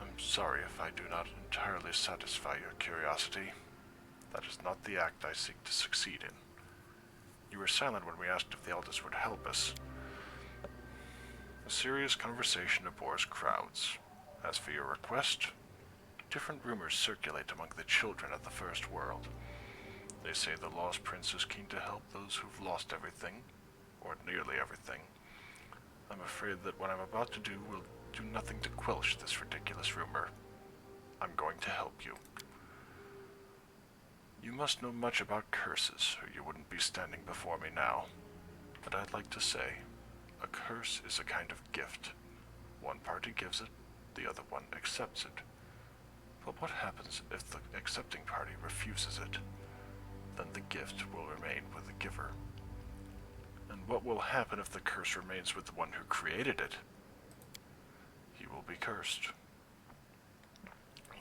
I'm sorry if I do not entirely satisfy your curiosity. That is not the act I seek to succeed in. You were silent when we asked if the Eldest would help us. A serious conversation abhors crowds. As for your request, different rumors circulate among the children of the First World. They say the Lost Prince is keen to help those who've lost everything, or nearly everything. I'm afraid that what I'm about to do will do nothing to quench this ridiculous rumor. I'm going to help you. You must know much about curses, or you wouldn't be standing before me now. But I'd like to say, a curse is a kind of gift. One party gives it, the other one accepts it. But what happens if the accepting party refuses it? Then the gift will remain with the giver. And what will happen if the curse remains with the one who created it? He will be cursed.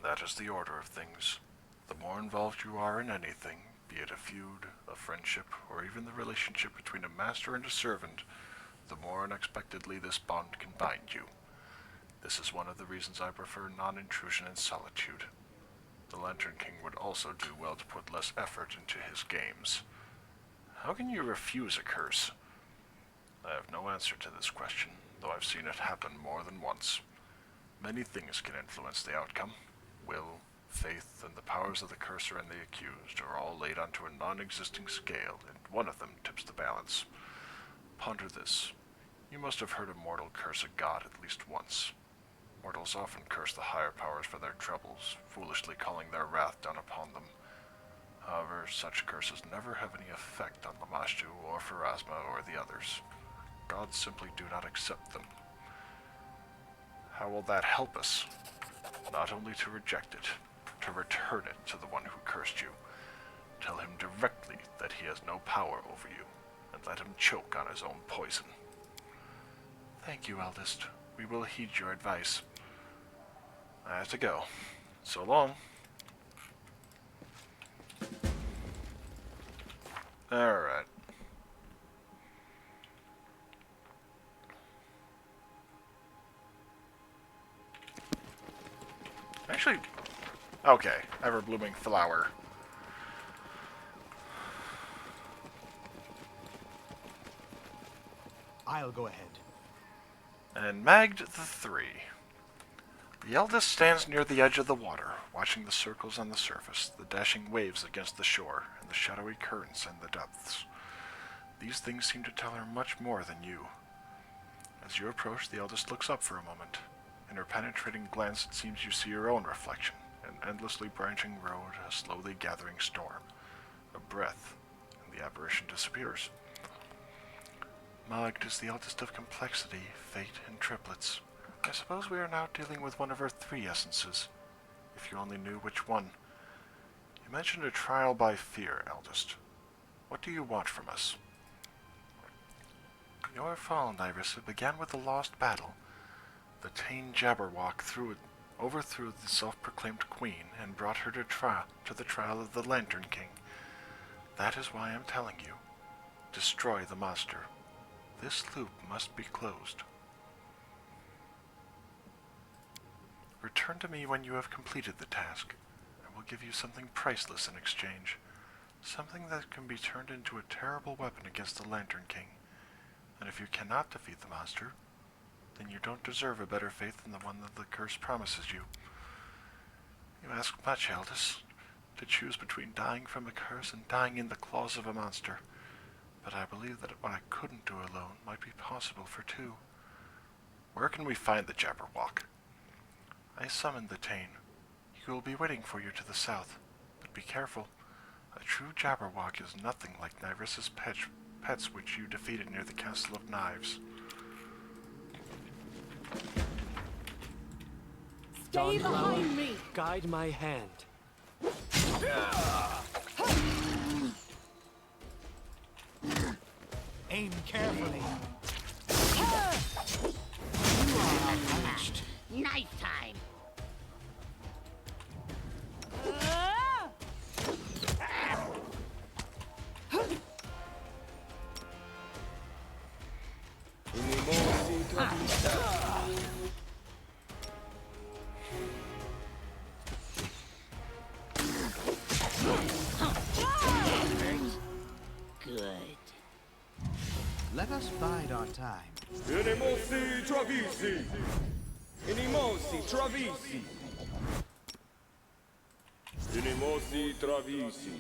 That is the order of things. The more involved you are in anything, be it a feud, a friendship, or even the relationship between a master and a servant, the more unexpectedly this bond can bind you. This is one of the reasons I prefer non-intrusion and solitude. The Lantern King would also do well to put less effort into his games. How can you refuse a curse? I have no answer to this question, though I've seen it happen more than once. Many things can influence the outcome. Will, faith, and the powers of the cursor and the accused are all laid onto a non-existing scale, and one of them tips the balance. Ponder this. You must have heard a mortal curse a god at least once. Mortals often curse the higher powers for their troubles, foolishly calling their wrath down upon them. However, such curses never have any effect on Lamashtu or Pharasma or the others. Gods simply do not accept them. How will that help us? Not only to reject it, to return it to the one who cursed you. Tell him directly that he has no power over you, and let him choke on his own poison. Thank you, Eldest. We will heed your advice. I have to go. So long. Alright. Actually, okay, ever-blooming flower. I'll go ahead. And Magd the Three. The Eldest stands near the edge of the water, watching the circles on the surface, the dashing waves against the shore, and the shadowy currents in the depths. These things seem to tell her much more than you. As you approach, the Eldest looks up for a moment. In her penetrating glance, it seems you see your own reflection, an endlessly branching road, a slowly gathering storm. A breath, and the apparition disappears. Magd is the eldest of complexity, fate, and triplets. I suppose we are now dealing with one of her three essences. If you only knew which one. You mentioned a trial by fear, Eldest. What do you want from us? Your fall, Nerissa, began with a lost battle. The tame Jabberwock overthrew the self-proclaimed queen and brought her to the trial of the Lantern King. That is why I'm telling you. Destroy the monster. This loop must be closed. Return to me when you have completed the task. I will give you something priceless in exchange. Something that can be turned into a terrible weapon against the Lantern King. And if you cannot defeat the monster, then you don't deserve a better fate than the one that the curse promises you. You ask much, Eldest, to choose between dying from a curse and dying in the claws of a monster. But I believe that what I couldn't do alone might be possible for two. Where can we find the Jabberwock? I summoned the Tane. He will be waiting for you to the south. But be careful. A true Jabberwock is nothing like Nerissa's pets which you defeated near the Castle of Knives. Stay behind me! Guide my hand. Aim carefully. Knife time! Good. Let us bide our time. Inimosi Travisi! Inimosi Travisi! Inimosi Travisi!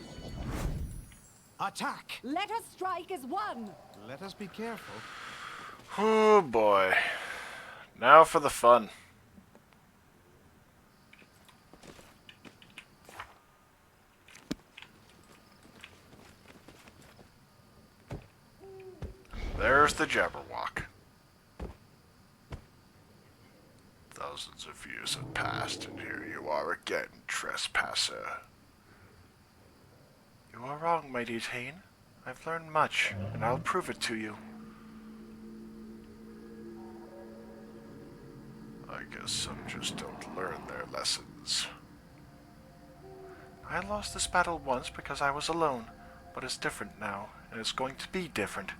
Attack! Let us strike as one! Let us be careful. Oh boy. Now for the fun. There's the Jabberwock. Thousands of years have passed, and here you are again, trespasser. You are wrong, mighty Tane. I've learned much, and I'll prove it to you. I guess some just don't learn their lessons. I lost this battle once because I was alone, but it's different now, and it's going to be different.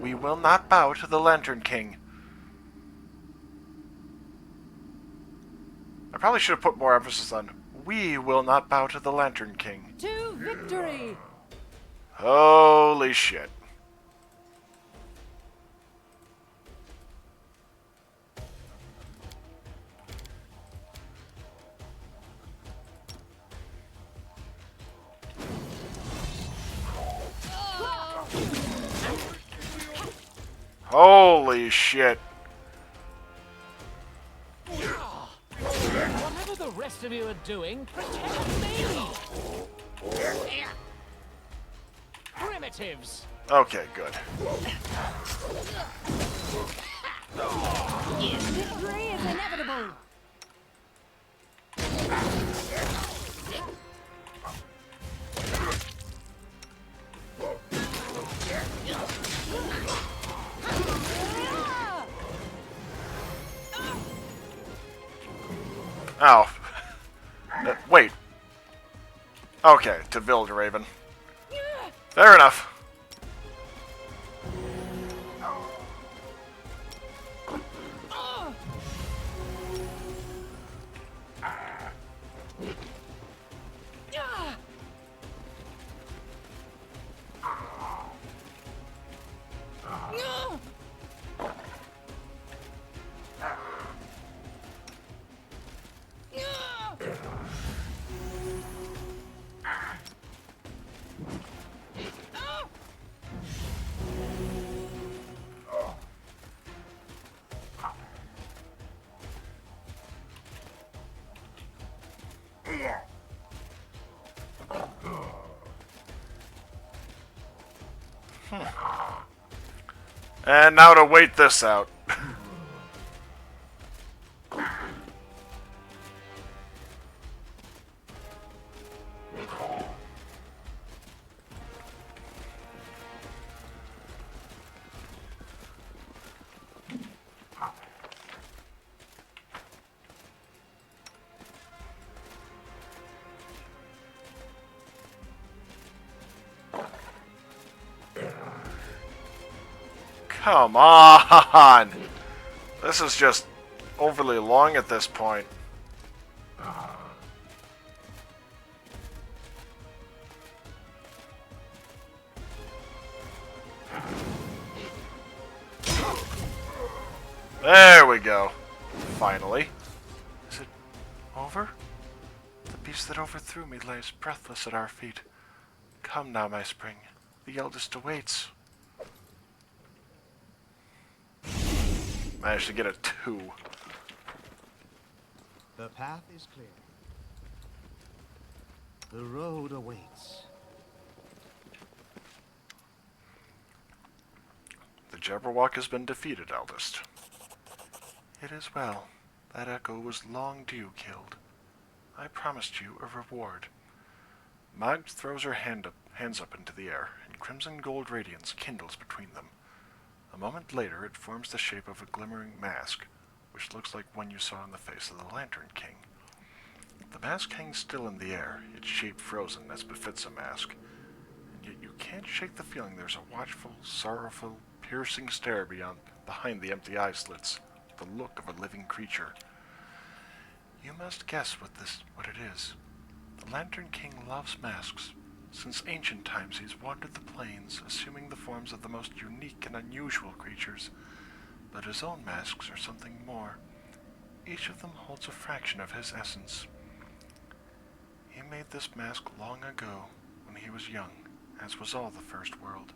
We will not bow to the Lantern King. I probably should have put more emphasis on we will not bow to the Lantern King. To victory! Holy shit. Holy shit. of you are doing, protect me! Primitives! Okay, good. Victory is inevitable! Oh. Wait. Okay, to build Raven. Fair enough. And now to wait this out. Come on! This is just overly long at this point. There we go. Finally. Is it over? The beast that overthrew me lies breathless at our feet. Come now, my spring. The eldest awaits. Managed to get a 2. The path is clear. The road awaits. The Jabberwock has been defeated, Eldest. It is well. That echo was long due killed. I promised you a reward. Magd throws her hands up into the air, and crimson gold radiance kindles between them. A moment later, it forms the shape of a glimmering mask, which looks like one you saw on the face of the Lantern King. The mask hangs still in the air, its shape frozen as befits a mask, and yet you can't shake the feeling there's a watchful, sorrowful, piercing stare behind the empty eye slits, the look of a living creature. You must guess what it is. The Lantern King loves masks. Since ancient times he's wandered the plains, assuming the forms of the most unique and unusual creatures. But his own masks are something more. Each of them holds a fraction of his essence. He made this mask long ago, when he was young, as was all the First World.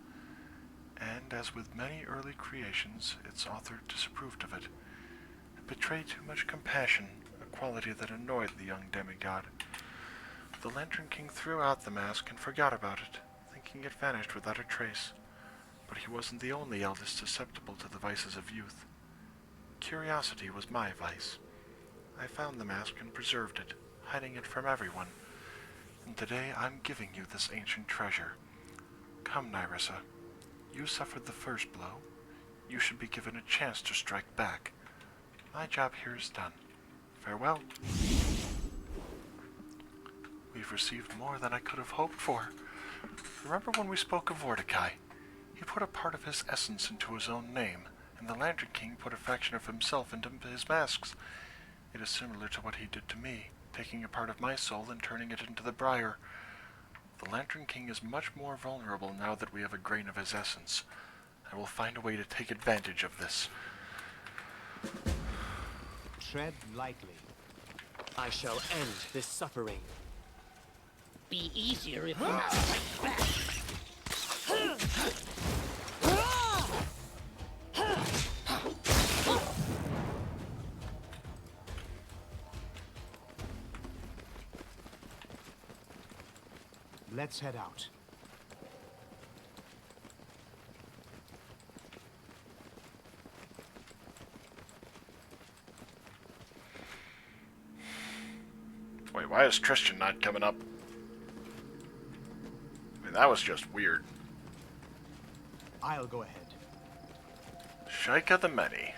And as with many early creations, its author disapproved of it. It betrayed too much compassion, a quality that annoyed the young demigod. The Lantern King threw out the mask and forgot about it, thinking it vanished without a trace. But he wasn't the only eldest susceptible to the vices of youth. Curiosity was my vice. I found the mask and preserved it, hiding it from everyone. And today I'm giving you this ancient treasure. Come, Nerissa. You suffered the first blow. You should be given a chance to strike back. My job here is done. Farewell. We've received more than I could have hoped for. Remember when we spoke of Mordecai? He put a part of his essence into his own name, and the Lantern King put a fraction of himself into his masks. It is similar to what he did to me, taking a part of my soul and turning it into the Brier. The Lantern King is much more vulnerable now that we have a grain of his essence. I will find a way to take advantage of this. Tread lightly. I shall end this suffering. Be easier if we fight back. Let's head out. Wait, why is Tristan not coming up? I mean, that was just weird. I'll go ahead. Shaika the Many.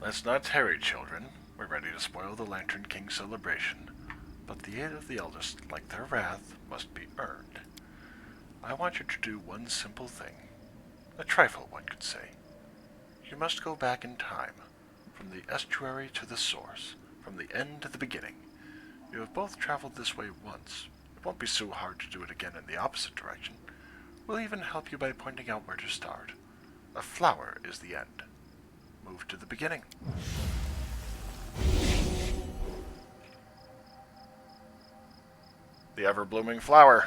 Let's not tarry, children. We're ready to spoil the Lantern King's celebration. But the aid of the Eldest, like their wrath, must be earned. I want you to do one simple thing. A trifle, one could say. You must go back in time. From the estuary to the source, from the end to the beginning. You have both traveled this way once. It won't be so hard to do it again in the opposite direction. We'll even help you by pointing out where to start. A flower is the end. Move to the beginning. The ever-blooming flower.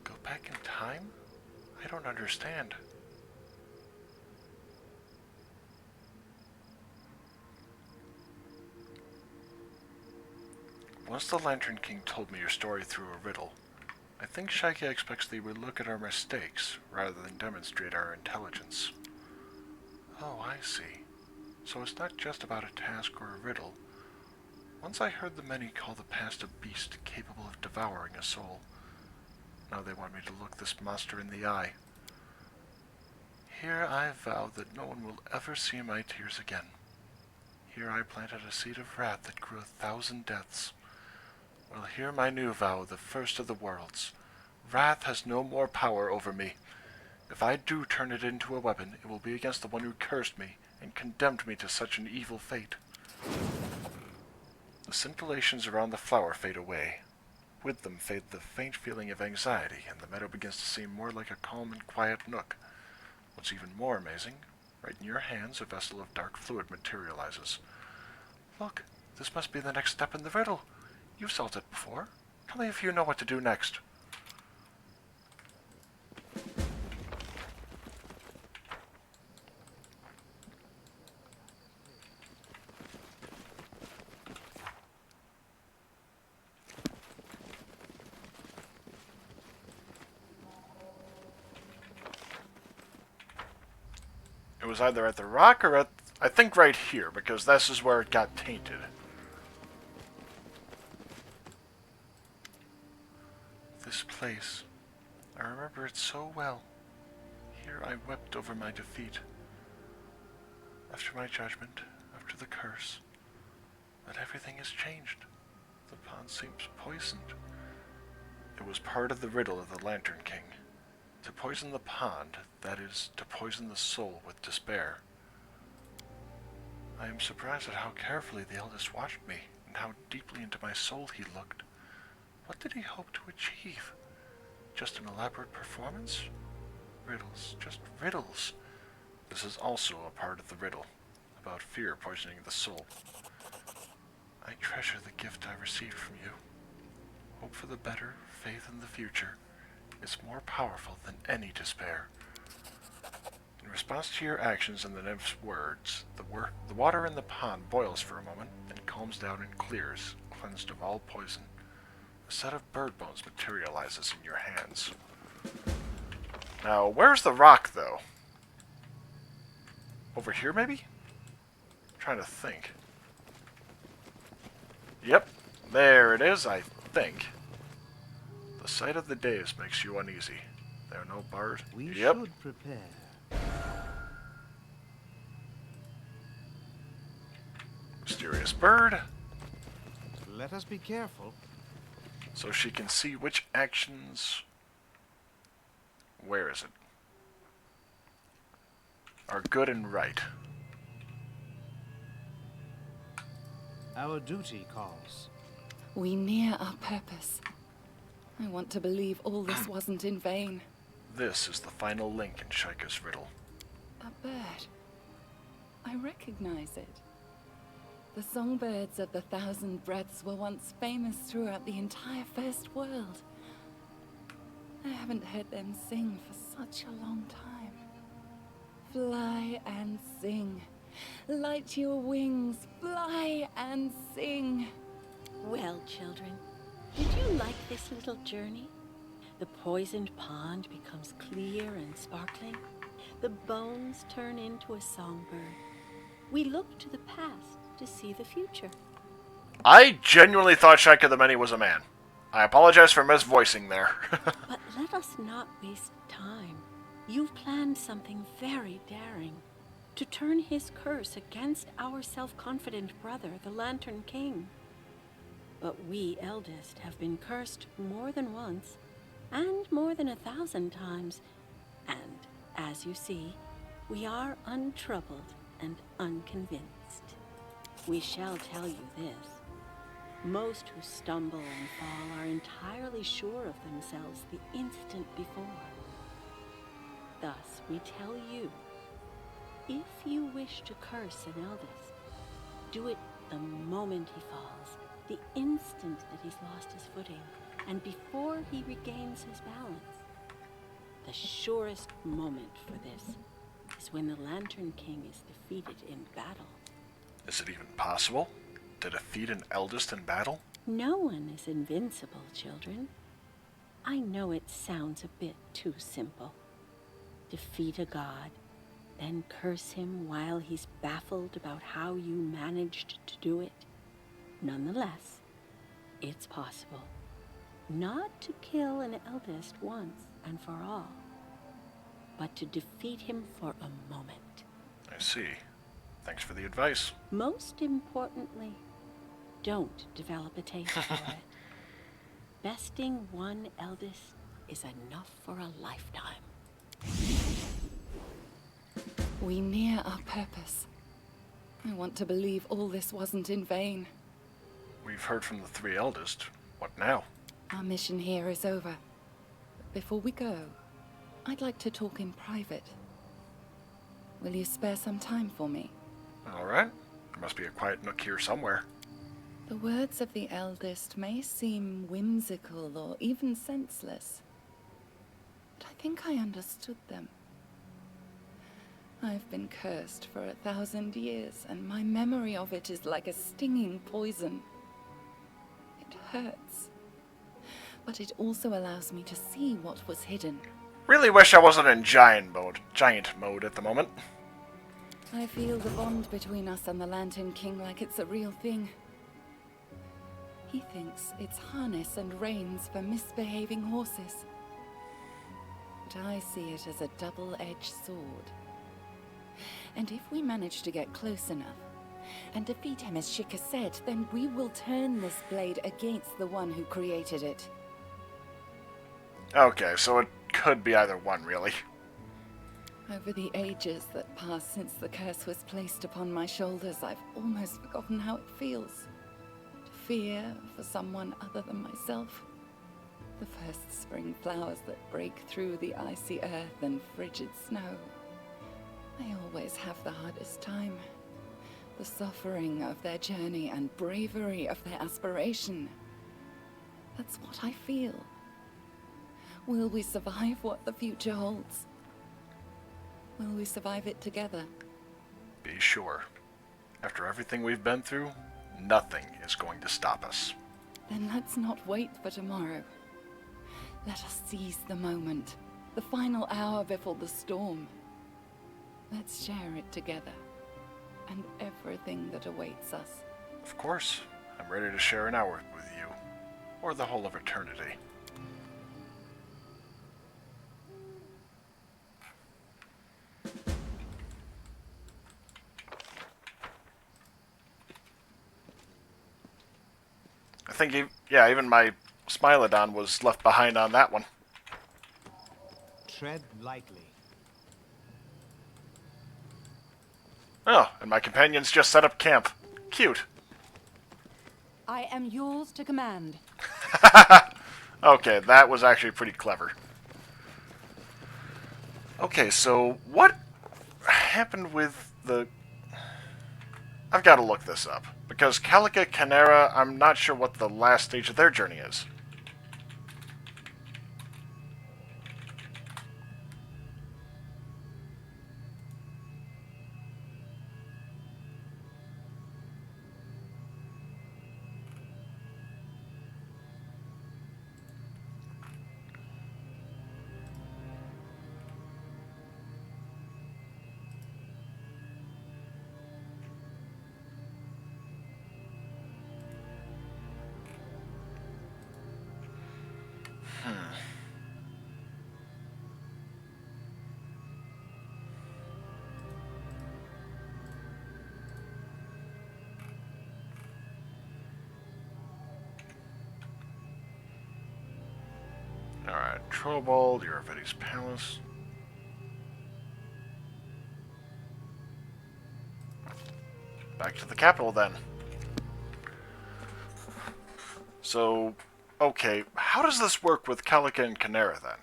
Go back in time? I don't understand. Once the Lantern King told me your story through a riddle, I think Shaika expects that we would look at our mistakes rather than demonstrate our intelligence. Oh, I see. So it's not just about a task or a riddle. Once I heard the many call the past a beast capable of devouring a soul. Now they want me to look this monster in the eye. Here I vow that no one will ever see my tears again. Here I planted a seed of wrath that grew 1,000 deaths. Well, hear my new vow, the first of the worlds. Wrath has no more power over me. If I do turn it into a weapon, it will be against the one who cursed me and condemned me to such an evil fate. The scintillations around the flower fade away. With them fade the faint feeling of anxiety, and the meadow begins to seem more like a calm and quiet nook. What's even more amazing, right in your hands a vessel of dark fluid materializes. Look, this must be the next step in the riddle. You've solved it before. Tell me if you know what to do next. It was either at the rock or at, I think right here, because this is where it got tainted. This place, I remember it so well. Here I wept over my defeat. After my judgment, after the curse. But everything has changed. The pond seems poisoned. It was part of the riddle of the Lantern King. To poison the pond, that is, to poison the soul with despair. I am surprised at how carefully the Eldest watched me, and how deeply into my soul he looked. What did he hope to achieve? Just an elaborate performance? Riddles, just riddles. This is also a part of the riddle, about fear poisoning the soul. I treasure the gift I received from you. Hope for the better, faith in the future. Is more powerful than any despair. In response to your actions and the nymph's words, the water in the pond boils for a moment, then calms down and clears, cleansed of all poison. A set of bird bones materializes in your hands. Now, where's the rock, though? Over here, maybe? I'm trying to think. Yep, there it is, I think. The sight of the dais makes you uneasy. There are no bars. We Yep. should prepare. Mysterious bird. Let us be careful. So she can see which actions... Where is it? Are good and right. Our duty calls. We near our purpose. I want to believe all this wasn't in vain. This is the final link in Shaika's riddle. A bird. I recognize it. The songbirds of the 1,000 breaths were once famous throughout the entire First World. I haven't heard them sing for such a long time. Fly and sing. Light your wings, fly and sing. Well, children, did you like this little journey? The poisoned pond becomes clear and sparkling. The bones turn into a songbird. We look to the past to see the future. I genuinely thought Shaika the Many was a man. I apologize for misvoicing there. But let us not waste time. You've planned something very daring. To turn his curse against our self-confident brother, the Lantern King. But we, Eldest, have been cursed more than once, and more than 1,000 times. And, as you see, we are untroubled and unconvinced. We shall tell you this. Most who stumble and fall are entirely sure of themselves the instant before. Thus, we tell you, if you wish to curse an Eldest, do it the moment he falls, the instant that he's lost his footing, and before he regains his balance. The surest moment for this is when the Lantern King is defeated in battle. Is it even possible to defeat an Eldest in battle? No one is invincible, children. I know it sounds a bit too simple. Defeat a god, then curse him while he's baffled about how you managed to do it. Nonetheless, it's possible. Not to kill an Eldest once and for all, but to defeat him for a moment. I see. Thanks for the advice. Most importantly, don't develop a taste for it. Besting one Eldest is enough for a lifetime. We near our purpose. I want to believe all this wasn't in vain. We've heard from the 3 Eldest. What now? Our mission here is over. But before we go, I'd like to talk in private. Will you spare some time for me? All right. There must be a quiet nook here somewhere. The words of the Eldest may seem whimsical or even senseless, but I think I understood them. I've been cursed for 1,000 years, and my memory of it is like a stinging poison. It hurts, but it also allows me to see what was hidden. Really wish I wasn't in giant mode at the moment. I feel the bond between us and the Lantern King like it's a real thing. He thinks it's harness and reins for misbehaving horses. But I see it as a double-edged sword. And if we manage to get close enough and defeat him as Shika said, then we will turn this blade against the one who created it. Okay, so it could be either one, really. Over the ages that passed since the curse was placed upon my shoulders, I've almost forgotten how it feels. To fear for someone other than myself. The first spring flowers that break through the icy earth and frigid snow. I always have the hardest time. The suffering of their journey and bravery of their aspiration. That's what I feel. Will we survive what the future holds? Will we survive it together? Be sure. After everything we've been through, nothing is going to stop us. Then let's not wait for tomorrow. Let us seize the moment, the final hour before the storm. Let's share it together, and everything that awaits us. Of course. I'm ready to share an hour with you, or the whole of eternity. I think, even my Smilodon was left behind on that one. Tread lightly. Oh, and my companions just set up camp. Cute. I am yours to command. Okay, that was actually pretty clever. Okay, so what happened with the... I've got to look this up, because Calica Canera, I'm not sure what the last stage of their journey is. Trobald, Iravetti's Palace. Back to the capital then. So, okay, how does this work with Calica and Canera then?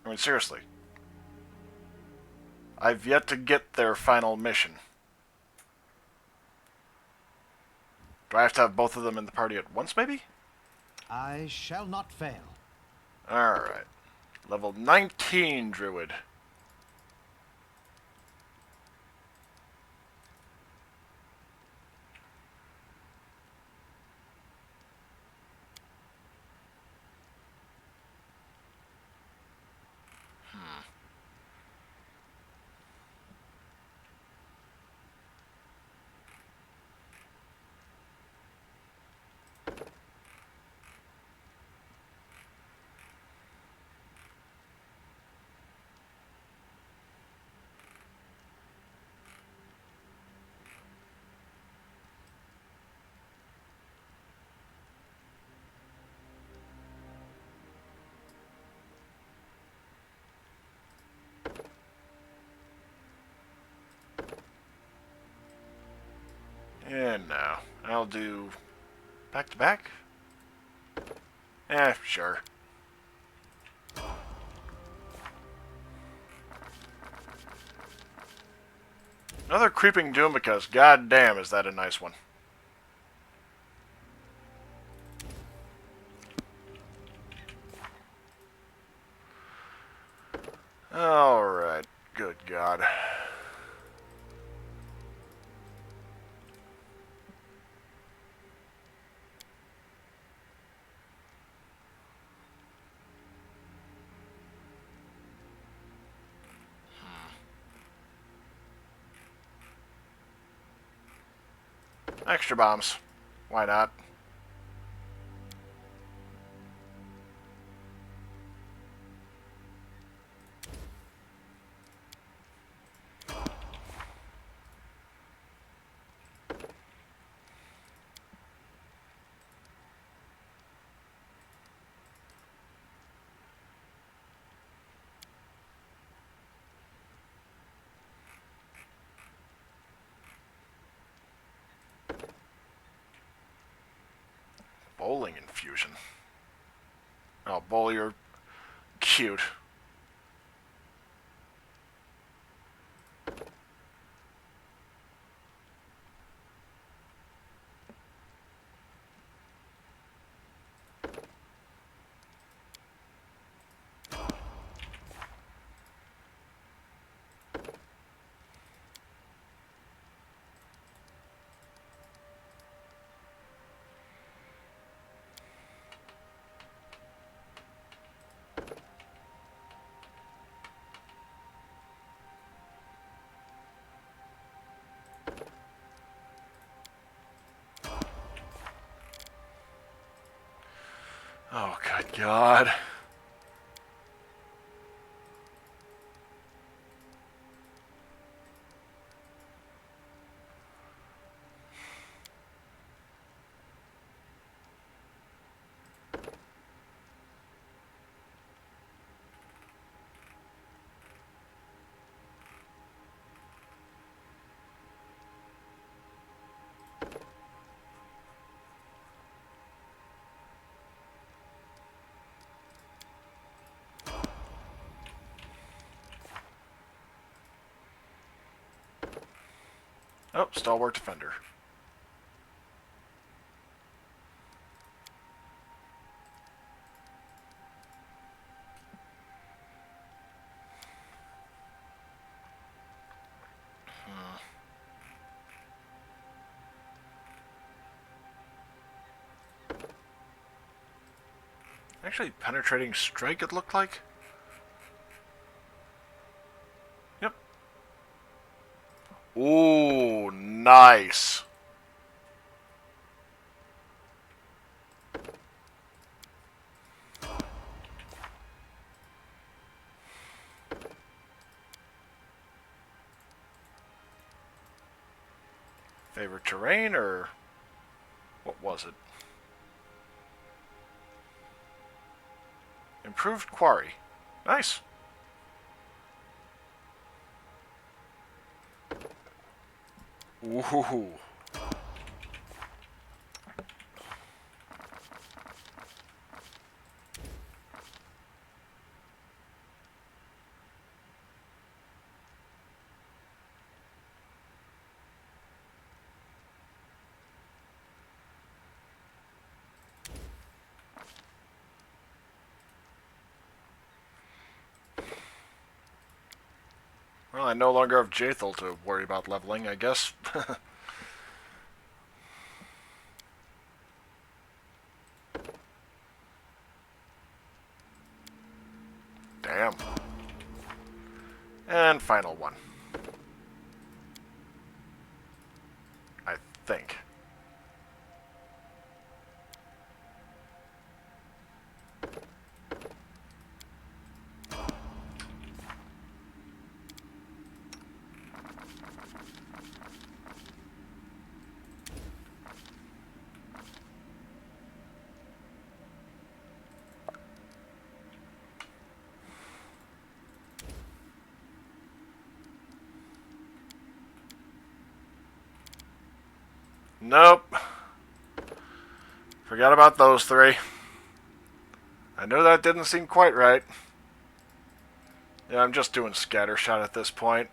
I mean, seriously. I've yet to get their final mission. Do I have to have both of them in the party at once, maybe? I shall not fail. Alright. Level 19 Druid. And now, I'll do back to back? Sure. Another creeping doom because goddamn is that a nice one. Alright, good God. Extra bombs. Why not? Bowling infusion. Oh, Bowl, you're cute. Oh, good God. Oh, stalwart defender. Actually, penetrating strike, it looked like. Yep. Ooh, nice. Favorite terrain, or what was it? Improved quarry. Nice. Ooh. Well, I no longer have Jathel to worry about leveling, I guess. Damn. And final one. I think. Nope. Forgot about those three. I knew that didn't seem quite right. Yeah, I'm just doing scattershot at this point.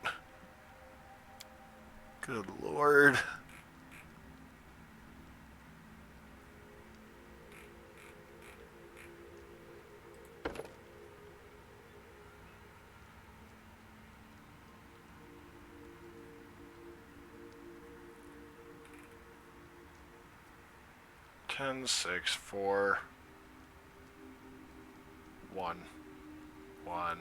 Good lord. Ten, 6, 4, 1, 1.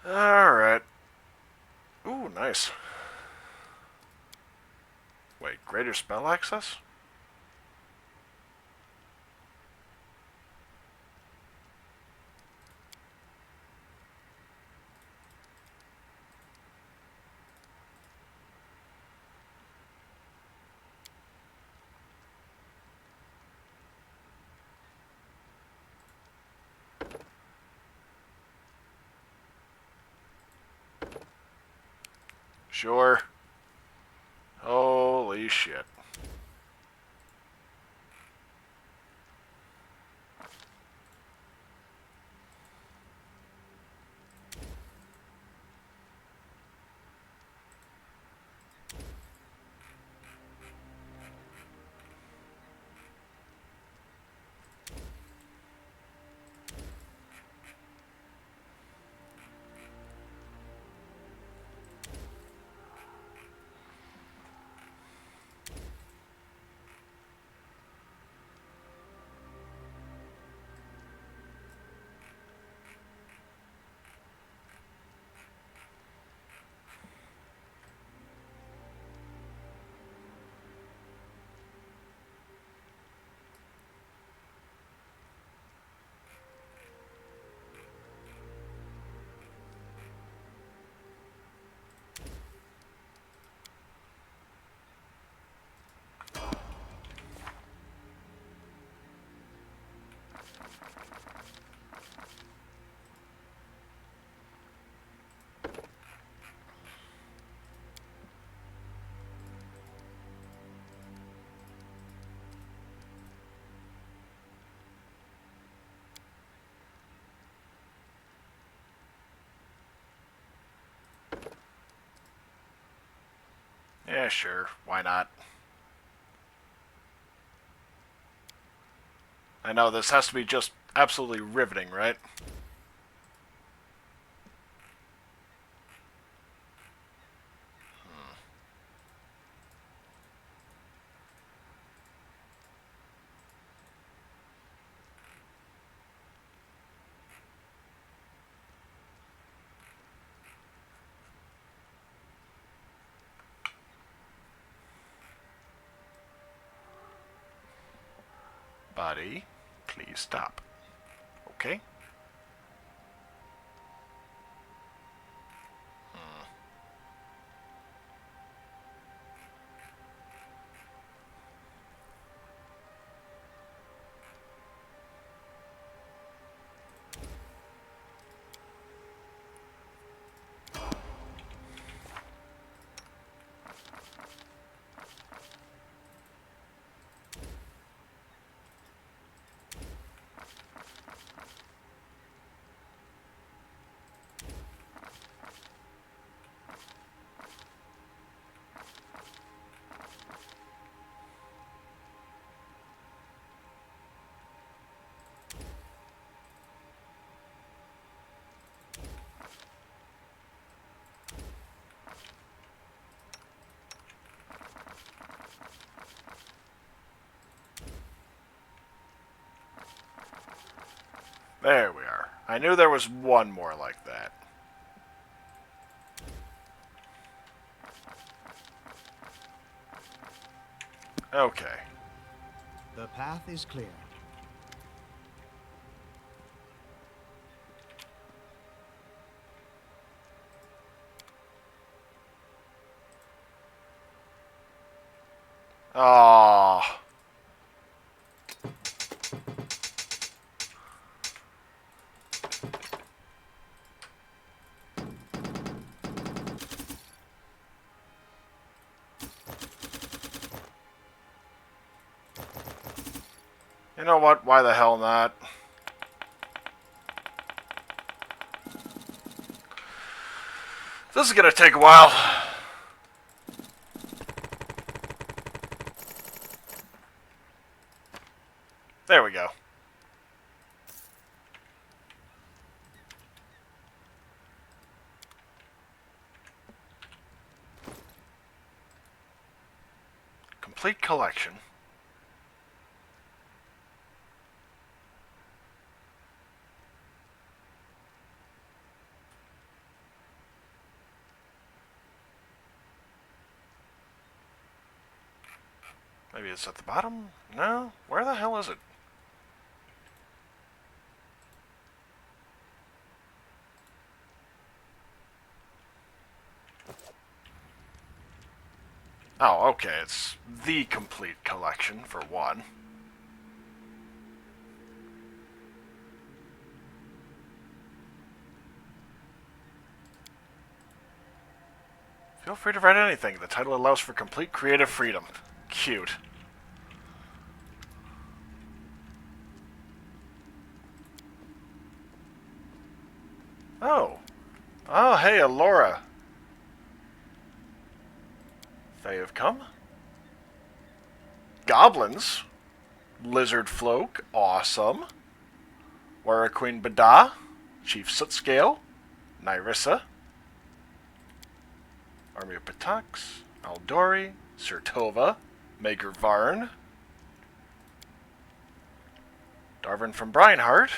Alright. Ooh, nice. Wait, greater spell access? Sure. Holy shit. Yeah, sure. Why not? I know this has to be just absolutely riveting, right? Buddy, please stop. Okay? There we are. I knew there was one more like that. Okay. The path is clear. Ah. You know what? Why the hell not? This is gonna take a while. There we go. Complete collection. Maybe it's at the bottom? No? Where the hell is it? Oh, okay, it's the complete collection, for one. Feel free to write anything. The title allows for complete creative freedom. Cute. Oh. Oh, hey, Alora. They have come. Goblins. Lizard folk. Awesome. Warrior Queen Bada. Chief Sootscale. Nerissa. Army of Patax. Aldori. Sertova. Mager Varn. Darvin from Brienheart.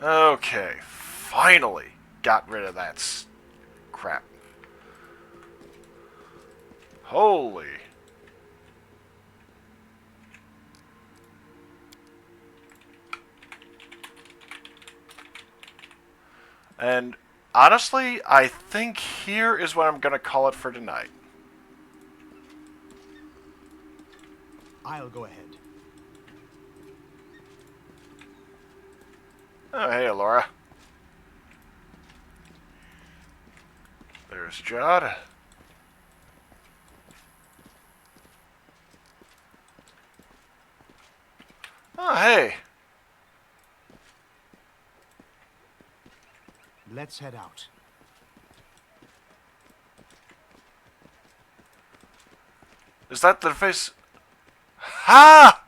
Okay, finally got rid of that crap. Holy. And honestly, I think here is what I'm going to call it for tonight. I'll go ahead. Oh, hey, Laura. There's Jod. Oh, hey. Let's head out. Is that the face? Ha!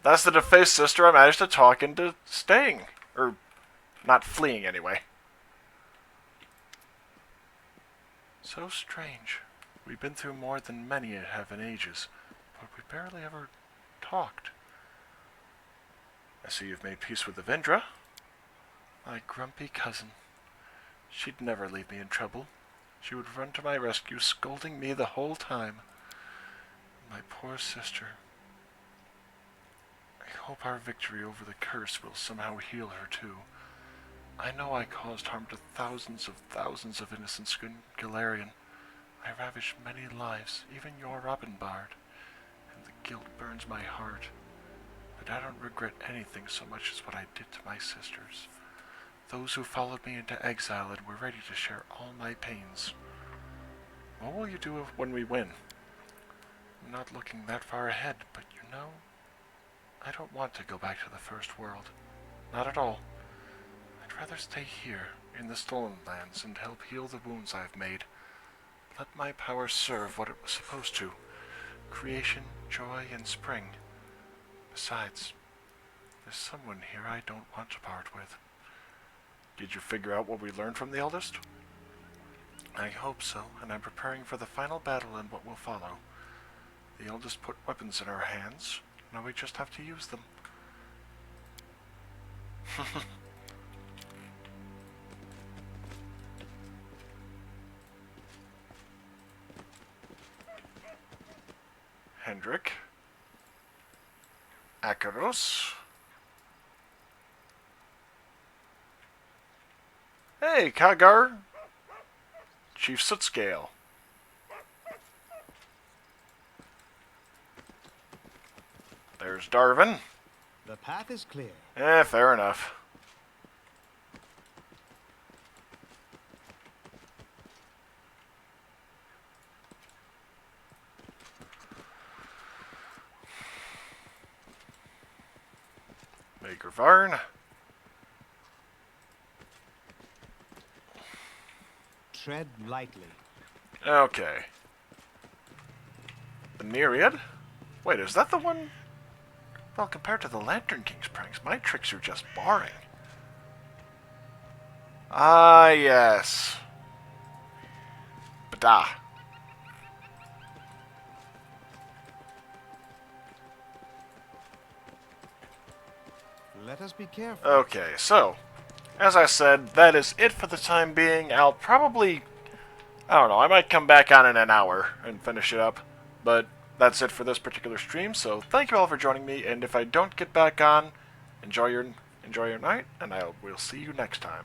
That's the defaced sister I managed to talk into staying. Or, not fleeing anyway. So strange. We've been through more than many have in ages, but we barely ever talked. I see you've made peace with Avendra. My grumpy cousin. She'd never leave me in trouble. She would run to my rescue, scolding me the whole time. My poor sister. I hope our victory over the curse will somehow heal her too. I know I caused harm to thousands of innocent Galarian. I ravished many lives, even your Robinbard, and the guilt burns my heart. But I don't regret anything so much as what I did to my sisters. Those who followed me into exile and were ready to share all my pains. What will you do when we win? I'm not looking that far ahead, but you know, I don't want to go back to the First World. Not at all. I'd rather stay here, in the Stolen Lands, and help heal the wounds I've made. Let my power serve what it was supposed to. Creation, joy, and spring. Besides, there's someone here I don't want to part with. Did you figure out what we learned from the Eldest? I hope so, and I'm preparing for the final battle and what will follow. The Eldest put weapons in our hands. Now we just have to use them. Hendrik. Akaros. Hey, Kagar. Chief Sootscale. There's Darvin. The path is clear. Fair enough. Maker Varn. Tread lightly. Okay. The Nereid? Wait, is that the one? Well, compared to the Lantern King's pranks, my tricks are just boring. Ah, yes. Bada. Let us be careful. Okay, so, as I said, that is it for the time being. I'll probably, I don't know, I might come back on in an hour and finish it up. But that's it for this particular stream, so thank you all for joining me, and if I don't get back on, enjoy your night, and I will see you next time.